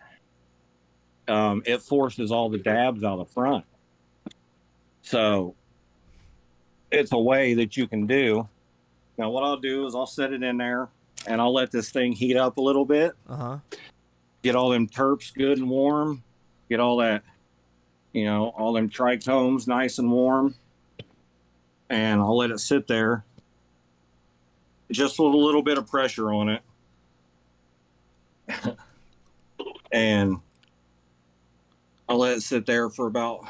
it forces all the dabs out the front. So it's a way that you can do. Now, what I'll do is I'll set it in there and I'll let this thing heat up a little bit. Get all them terps good and warm. Get all that, all them trichomes nice and warm. And I'll let it sit there. Just with a little bit of pressure on it. And I'll let it sit there for about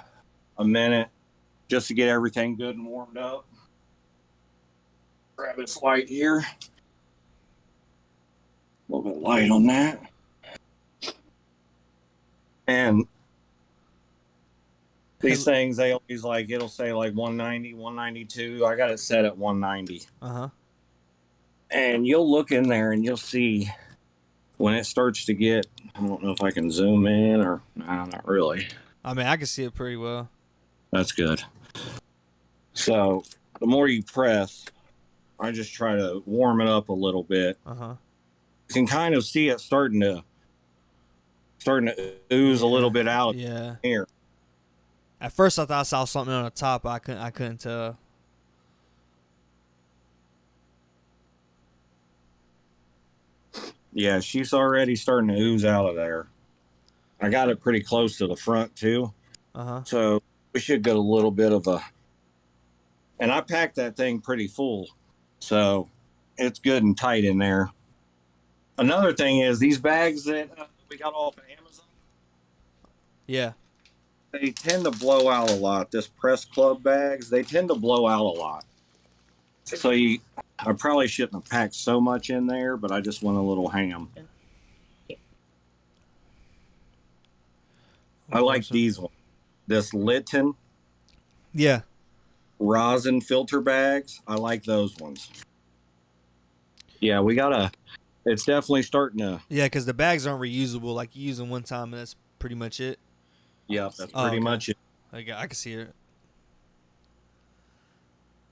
a minute just to get everything good and warmed up. Grab its light here. A little bit of light on that. And these things, they always it'll say 190, 192. I got it set at 190. And you'll look in there and you'll see when it starts to get, I don't know if I can zoom in or, no, not really. I mean, I can see it pretty well. That's good. So the more you press, I just try to warm it up a little bit. You can kind of see it starting to ooze a little bit out here. At first, I thought I saw something on the top. I couldn't tell. Yeah, she's already starting to ooze out of there. I got it pretty close to the front too. So we should get a little bit of a. And I packed that thing pretty full, so it's good and tight in there. Another thing is these bags that we got off of Amazon. Yeah. They tend to blow out a lot. This Press Club bags, they tend to blow out a lot. So I probably shouldn't have packed so much in there, but I just went a little ham. I like these ones. This Lytton. Yeah. Rosin filter bags. I like those ones. Yeah, it's definitely starting to. Yeah, because the bags aren't reusable. Like, you use them one time and that's pretty much it. Yeah, that's pretty much it. I can see it.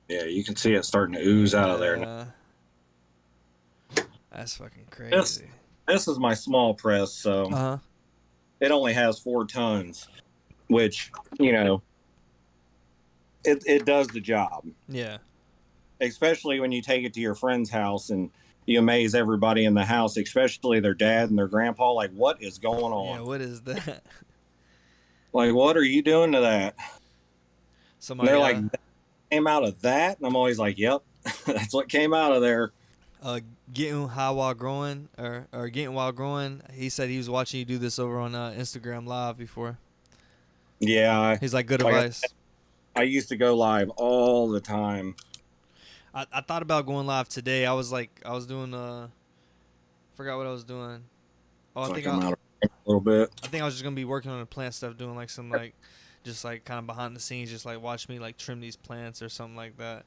Yeah, you can see it starting to ooze out of there now. That's fucking crazy. This is my small press, so it only has 4 tons, which, it does the job. Yeah. Especially when you take it to your friend's house and you amaze everybody in the house, especially their dad and their grandpa. Like, what is going on? Yeah, what is that? Like, what are you doing to that? Somebody, they're like, that came out of that? And I'm always like, yep, that's what came out of there. Getting high while growing, or getting while growing. He said he was watching you do this over on Instagram Live before. Yeah. He's like, good advice. I used to go live all the time. I thought about going live today. I was doing, forgot what I was doing. Oh, I think I'm out of a little bit. I think I was just going to be working on the plant stuff, doing like some just like kind of behind the scenes, just like watch me like trim these plants or something like that.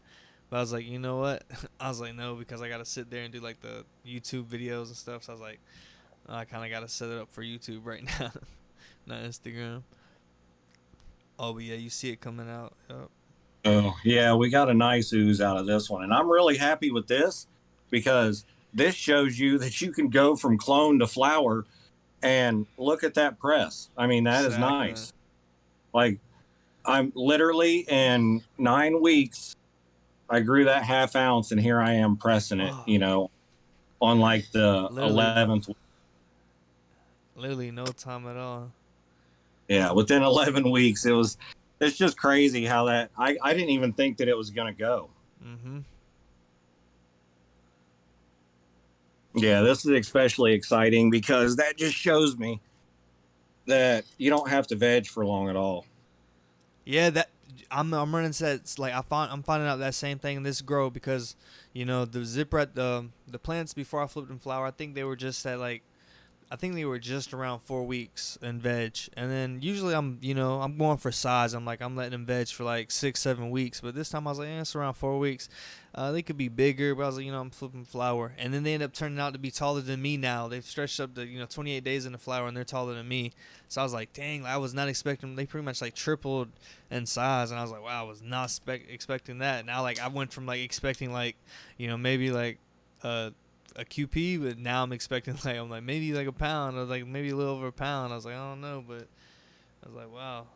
But I was like, you know what? I was like, no, because I got to sit there and do like the YouTube videos and stuff. So I was like, I kind of got to set it up for YouTube right now, not Instagram. Oh, but yeah, you see it coming out. Yep. Oh, yeah, we got a nice ooze out of this one. And I'm really happy with this because this shows you that you can go from clone to flower and look at that press. I mean, that is nice. Like, I'm literally in 9 weeks, I grew that ½ ounce and here I am pressing it, on like the 11th. Literally no time at all. Yeah, within 11 weeks, it's just crazy how that, I didn't even think that it was going to go. Yeah, this is especially exciting because that just shows me that you don't have to veg for long at all. Yeah, that I'm running sets. Like I'm finding out that same thing in this grow because, the zipper at the plants before I flipped them flower, I think they were just at like I think they were just around 4 weeks in veg, and then usually I'm going for size. I'm letting them veg for like 6 7 weeks, but this time I was like, it's around 4 weeks. They could be bigger, but I was like, I'm flipping flower, and then they end up turning out to be taller than me. Now they've stretched up to 28 days in the flower, and they're taller than me. So I was like, dang, I was not expecting. They pretty much like tripled in size, and I was like, wow, I was not expecting that. Now like I went from like expecting like maybe like a QP, but now I'm expecting like I'm like maybe like a pound or like maybe a little over a pound. I was like, I don't know, but I was like, wow.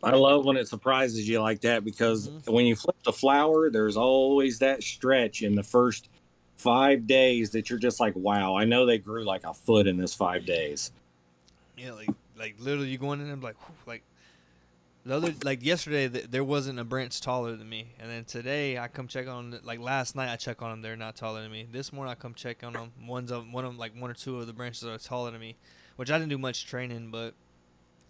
I love when it surprises you like that, because Mm-hmm. when you flip the flower, there's always that stretch in the first 5 days that you're just like, wow, I know they grew like a foot in this 5 days. Yeah, like literally you going in and like whew, like the other like yesterday there wasn't a branch taller than me, and then today I come check on like last night I check on them, they're not taller than me. This morning I come check on them, one of them like one or two of the branches are taller than me, which I didn't do much training, but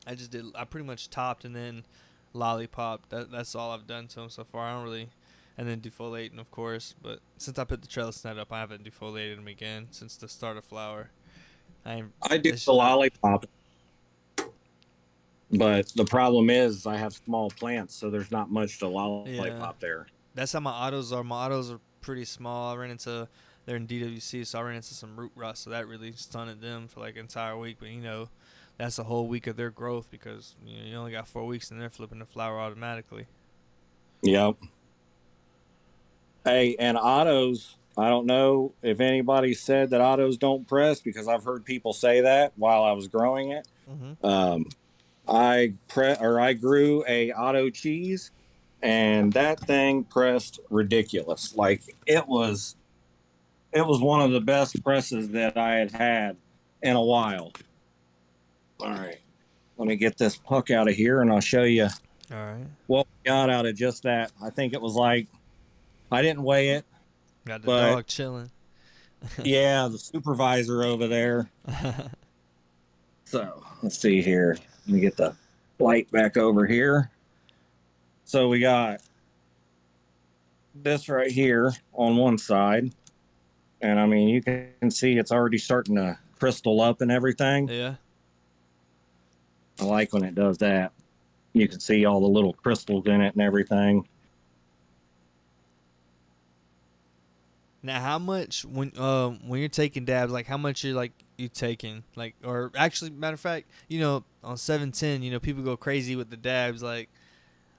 I pretty much topped and then lollipop. That's all I've done to them so far. I don't really, and then defoliating of course. But since I put the trellis net up, I haven't defoliated them again since the start of flower. I do the lollipop, but the problem is I have small plants, so there's not much to lollipop there. That's how my autos are. My autos are pretty small. I ran into they're in DWC, so I ran into some root rot, so that really stunted them for like an entire week. But that's a whole week of their growth because you only got 4 weeks and they're flipping the flower automatically. Yep. Hey, and autos, I don't know if anybody said that autos don't press, because I've heard people say that while I was growing it. Mm-hmm. I grew a auto cheese, and that thing pressed ridiculous. Like it was one of the best presses that I had in a while. All right, let me get this puck out of here, and I'll show you All right. what we got out of just that. I think it was like, I didn't weigh it. Got the dog chilling. Yeah, the supervisor over there. So let's see here. Let me get the light back over here. So we got this right here on one side, and I mean you can see it's already starting to crystal up and everything. Yeah. I like when it does that. You can see all the little crystals in it and everything. Now, how much when you're taking dabs, like how much you taking, like, or actually, matter of fact, on 710, people go crazy with the dabs. Like,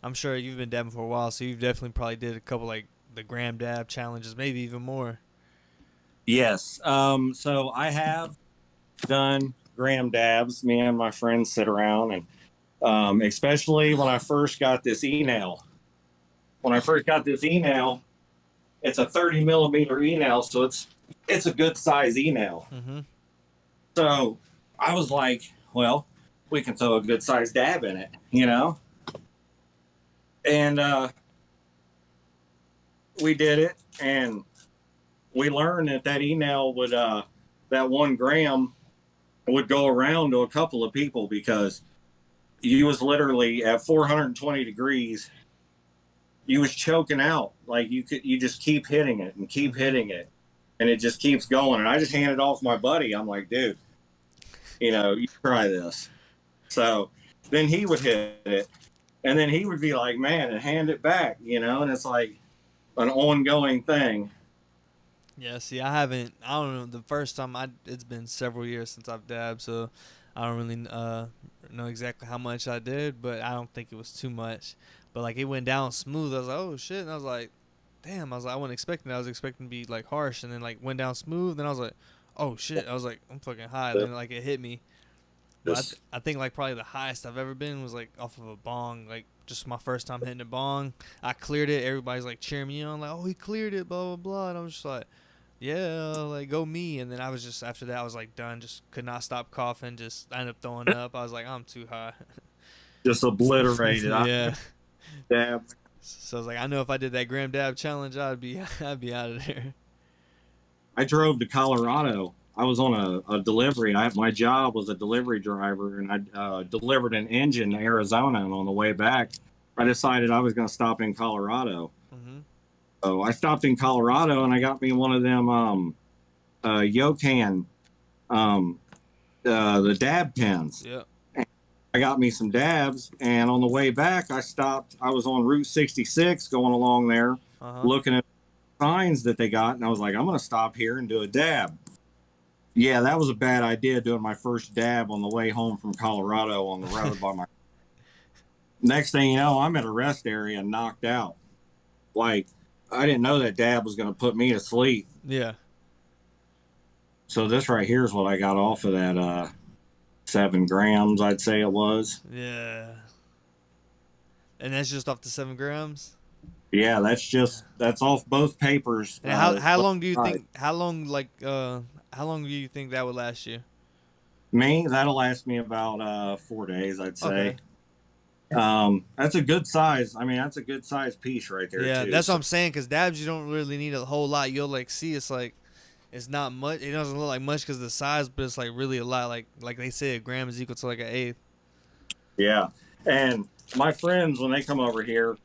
I'm sure you've been dabbing for a while, so you've definitely probably did a couple like the gram dab challenges, maybe even more. Yes. So I have done gram dabs. Me and my friends sit around, and especially when I first got this e-nail. It's a 30 millimeter e-nail, so it's a good size e-nail. Mm-hmm. So I was like, well, we can throw a good size dab in it, And we did it, and we learned that e-nail would, that 1 gram would go around to a couple of people, because you was literally at 420 degrees. You was choking out. Like you just keep hitting it and keep hitting it, and it just keeps going. And I just handed off my buddy. I'm like, dude, you try this. So then he would hit it, and then he would be like, man, and hand it back, and it's like an ongoing thing. Yeah, see, I don't know, the first time it's been several years since I've dabbed, so I don't really know exactly how much I did, but I don't think it was too much. But like it went down smooth. I was like, oh shit, and I was like, damn. I wasn't expecting that. I was expecting to be like harsh, and then like went down smooth. Then I was like, oh shit. I was like, I'm fucking high. And then like it hit me. But I think like probably the highest I've ever been was like off of a bong. Like just my first time hitting a bong. I cleared it. Everybody's like cheering me on, like, oh, he cleared it, blah blah blah. And I was just like, yeah, like go me. And then I was just, after that I was like done. Just could not stop coughing. Just ended up throwing up. I was like, I'm too high. Just obliterated. Yeah. Dab. So I was like, I know if I did that gram dab challenge, I'd be out of there. I drove to Colorado. I was on a delivery. My job was a delivery driver, and I delivered an engine to Arizona. And on the way back, I decided I was going to stop in Colorado. Mm-hmm. So I stopped in Colorado, and I got me one of them Yokan the dab pens. Yep. I got me some dabs, and on the way back, I stopped. I was on Route 66 going along there, looking at signs that they got, and I was like, I'm going to stop here and do a dab. Yeah, that was a bad idea, doing my first dab on the way home from Colorado on the road by my. Next thing you know, I'm at a rest area, knocked out. Like, I didn't know that dab was going to put me to sleep. Yeah. So this right here is what I got off of that 7 grams, I'd say it was. Yeah. And that's just off the 7 grams? Yeah, that's off both papers. And how long do you think, how long do you think that would last you? Me, that'll last me about 4 days, I'd say. Okay. That's a good size. I mean, that's a good size piece right there. Yeah, too. that's what I'm saying, because dabs, you don't really need a whole lot. You'll like see it's like, it's not much. It doesn't look like much because of the size, but it's like really a lot. Like they say, a gram is equal to like an eighth. Yeah, and my friends, when they come over here,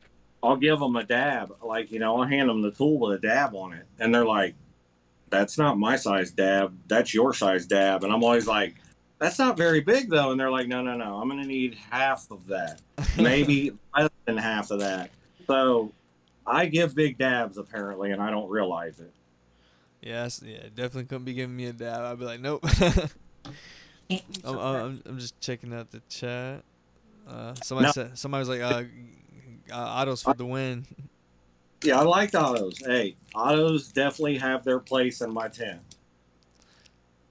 I'll give them a dab. Like, I'll hand them the tool with a dab on it, and they're like, "That's not my size dab. That's your size dab." And I'm always like, "That's not very big though." And they're like, "No, no, no. I'm gonna need half of that, maybe less than half of that." So I give big dabs apparently, and I don't realize it. Yes, yeah, definitely couldn't be giving me a dab. I'd be like, nope. I'm just checking out the chat. Somebody was like, autos for the win. Yeah, I liked autos. Hey, autos definitely have their place in my tent.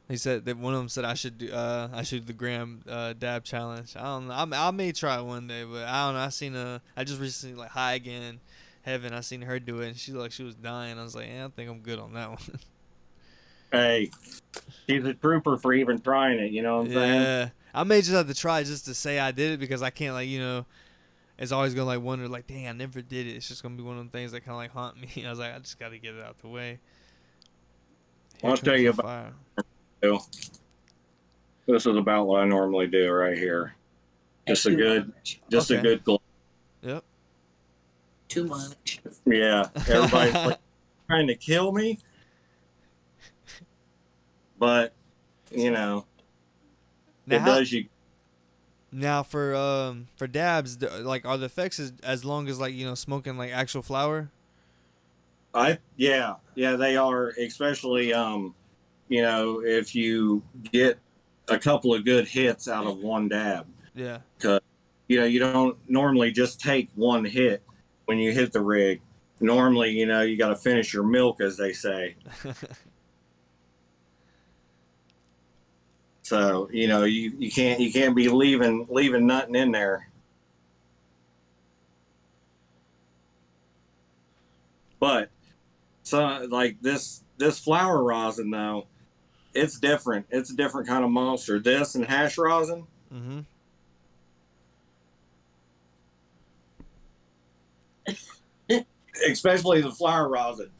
He said that one of them said I should do the gram dab challenge. I don't know. I may try it one day, but I don't know. I just recently like High Again Heaven. I seen her do it, and she looked like she was dying. I was like, I think I'm good on that one. Hey, she's a trooper for even trying it. You know what I'm saying? Yeah, I may just have to try just to say I did it, because I can't it's always gonna like wonder like, dang, I never did it. It's just gonna be one of them things that kind of like haunt me. I was like, I just got to get it out the way. I'll tell you about. This is about what I normally do right here. Just a good glove. Yep. Too much. Yeah, everybody's like trying to kill me, but Now, it does you. Now for dabs, like, are the effects as long as like smoking like actual flower? Yeah, they are, especially if you get a couple of good hits out of one dab. Yeah. Because you don't normally just take one hit when you hit the rig. Normally, you got to finish your milk, as they say. So you can't be leaving nothing in there. But so like this flower rosin though, it's different. It's a different kind of monster. This and hash rosin. Mm-hmm. Especially the flower rosin,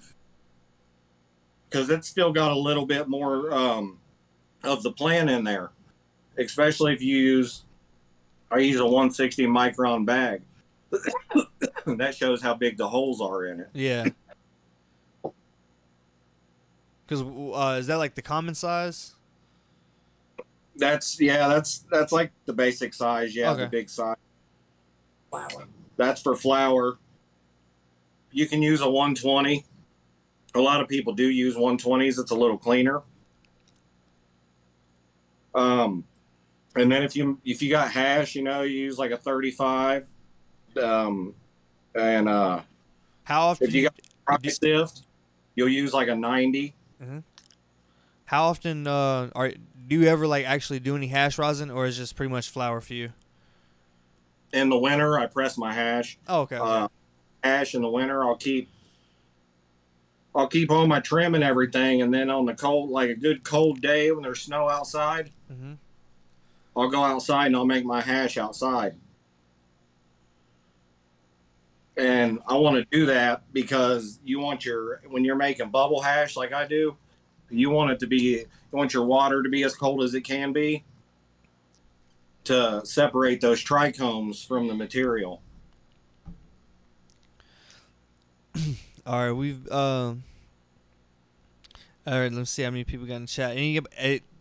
because it's still got a little bit more of the plant in there. Especially if I use a 160 micron bag. That shows how big the holes are in it. Yeah. Because is that like the common size? That's like the basic size. Yeah, okay. The big size. Flower. That's for flower. You can use a 120. A lot of people do use 120s. It's a little cleaner. And then if you got hash, you use like a 35. And how often? If you got dry sift, you'll use like a 90. Mm-hmm. How often do you ever like actually do any hash rosin, or is it just pretty much flour for you? In the winter, I press my hash. Oh, okay. Hash in the winter, I'll keep all my trim and everything, and then on the cold, like a good cold day when there's snow outside, mm-hmm. I'll go outside and I'll make my hash outside. And I want to do that because when you're making bubble hash like I do, you want your water to be as cold as it can be to separate those trichomes from the material. All right, all right, let's see how many people got in the chat. Any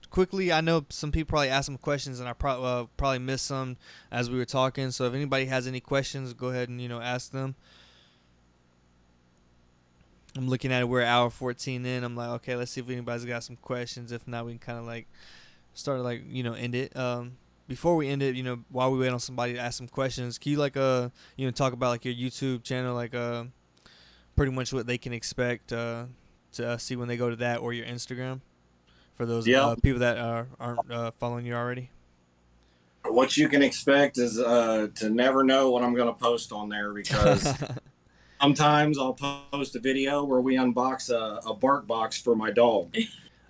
quickly, I know some people probably asked some questions, and I probably missed some as we were talking. So if anybody has any questions, go ahead and ask them. I'm looking at it. We're hour 14 in. I'm like, okay, let's see if anybody's got some questions. If not, we can kind of like start like end it. Before we end it, while we wait on somebody to ask some questions, can you like talk about like your YouTube channel, like pretty much what they can expect to see when they go to that, or your Instagram, for those people that aren't following you already? What you can expect is to never know what I'm going to post on there, because sometimes I'll post a video where we unbox a bark box for my dog.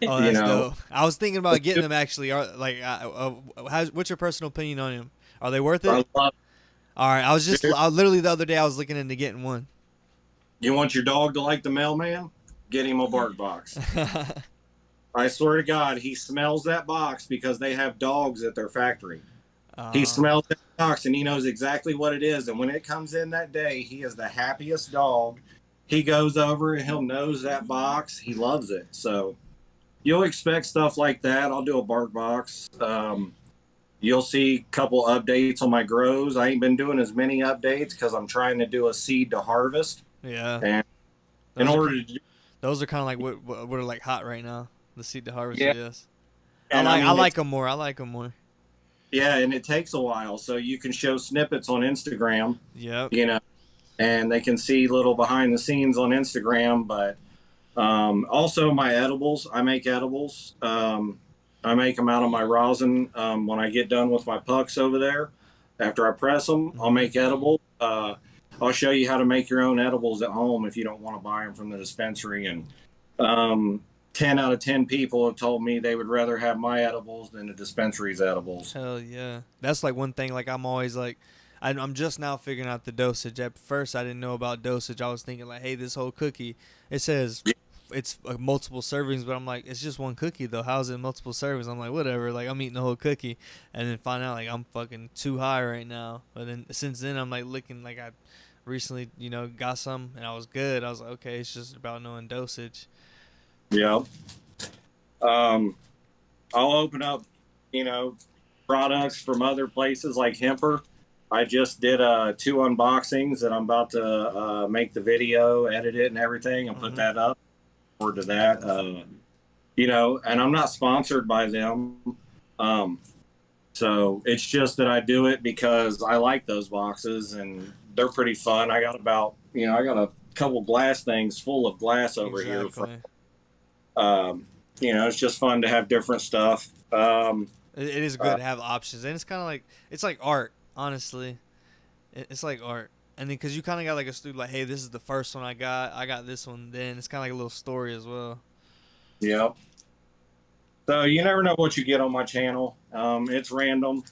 Oh, that's dope. I was thinking about getting them actually. What's your personal opinion on them? Are they worth it? I love All right, I literally the other day I was looking into getting one. You want your dog to like the mailman? Get him a bark box. I swear to God, he smells that box because they have dogs at their factory. He smells that box and he knows exactly what it is. And when it comes in that day, he is the happiest dog. He goes over and he'll nose that box. He loves it. So you'll expect stuff like that. I'll do a bark box. You'll see a couple updates on my grows. I ain't been doing as many updates because I'm trying to do a seed to harvest. Yeah. And those are kind of like what are like hot right now. The seed to harvest. Yeah. Yes. And I like them more. I like them more. Yeah, and it takes a while. So you can show snippets on Instagram. Yep. And they can see little behind the scenes on Instagram. But also my edibles. I make edibles. I make them out of my rosin. When I get done with my pucks over there, after I press them, I'll make edibles. I'll show you how to make your own edibles at home if you don't want to buy them from the dispensary. And 10 out of 10 people have told me they would rather have my edibles than the dispensary's edibles. Hell yeah. That's like one thing, like I'm always like, I'm just now figuring out the dosage. At first I didn't know about dosage. I was thinking like, hey, this whole cookie, it says it's multiple servings, but I'm like, it's just one cookie though. How's it multiple servings? I'm like, whatever, like I'm eating the whole cookie, and then find out like I'm fucking too high right now. But then since then I'm like looking like I recently got some and I was good. I was like, okay, it's just about knowing dosage. Yeah. I'll open up products from other places like Hemper. I just did 2 unboxings that I'm about to make the video, edit it and everything, and put that up. Forward to that. And I'm not sponsored by them. So it's just that I do it because I like those boxes and they're pretty fun. I got I got a couple glass things full of glass over here. It's just fun to have different stuff. It is good to have options, and it's kind of like, it's like art, honestly. It's like art. And then because you kind of got like a student, like, hey, this is the first one I got this one, then it's kind of like a little story as well. Yep. So you never know what you get on my channel. It's random.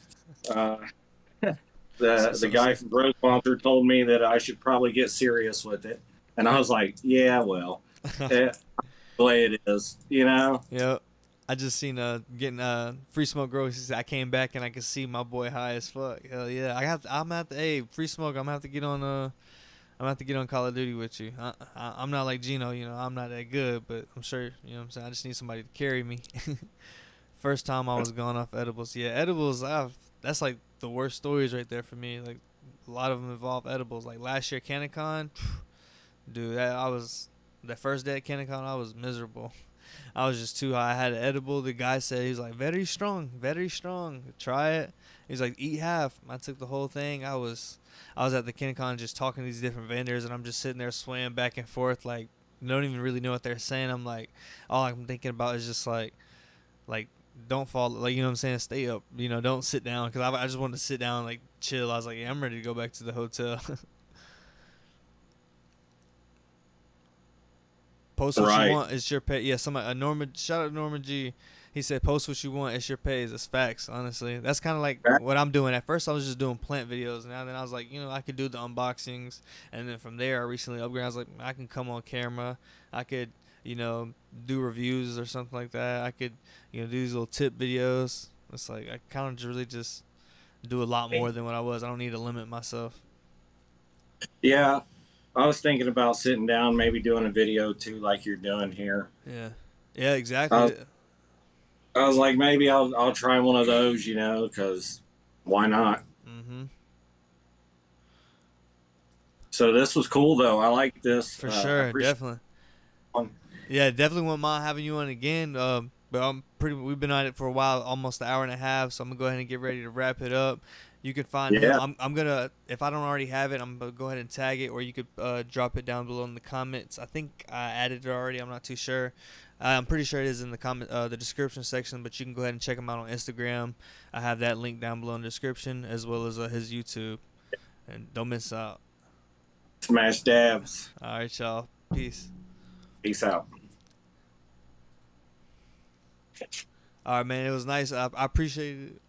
The guy from Grow Sponsor told me that I should probably get serious with it, and I was like, yeah, well, the way it is, Yep. I just seen getting Free Smoke Grows. He said I came back and I could see my boy high as fuck. Hell yeah. I'm at the Free Smoke. I'm gonna have to get on Call of Duty with you. I'm not like Gino, I'm not that good, but I'm sure, what I'm saying, I just need somebody to carry me. First time I was going off edibles. Yeah, edibles, that's like the worst stories right there for me. Like a lot of them involve edibles. Like last year CannaCon, dude, that first day at CannaCon I was miserable. I was just too high. I had an edible. The guy said, he was like, very strong, very strong. Try it. He's like, eat half. I took the whole thing. I was at the KinCon just talking to these different vendors, and I'm just sitting there swaying back and forth, like, don't even really know what they're saying. I'm like, all I'm thinking about is just like, don't fall, like, what I'm saying, stay up, don't sit down, because I just wanted to sit down and like chill. I was like, yeah, I'm ready to go back to the hotel. Post what you want, it's your pay. Yeah, somebody, shout out to Norman G. He said, post what you want, it's your pays. It's facts, honestly. That's kind of like what I'm doing. At first, I was just doing plant videos. Now then I was like, I could do the unboxings. And then from there, I recently upgraded. I was like, I can come on camera. I could, do reviews or something like that. I could, do these little tip videos. It's like, I kind of really just do a lot more than what I was. I don't need to limit myself. Yeah. I was thinking about sitting down, maybe doing a video too, like you're doing here. Yeah. Yeah, exactly. I was like, maybe I'll try one of those, you know, because why not? Mm-hmm. So this was cool, though. I like this. For I sure, appreciate definitely. it. Yeah, definitely wouldn't mind having you on again. But we've been on it for a while, almost an hour and a half. So I'm gonna go ahead and get ready to wrap it up. You can find him. Yeah. I'm gonna, if I don't already have it, I'm gonna go ahead and tag it, or you could drop it down below in the comments. I think I added it already. I'm not too sure. I'm pretty sure it is in the the description section. But you can go ahead and check him out on Instagram. I have that link down below in the description, as well as his YouTube. And don't miss out. SmashDabz. All right, y'all. Peace. Peace out. All right, man. It was nice. I appreciate it.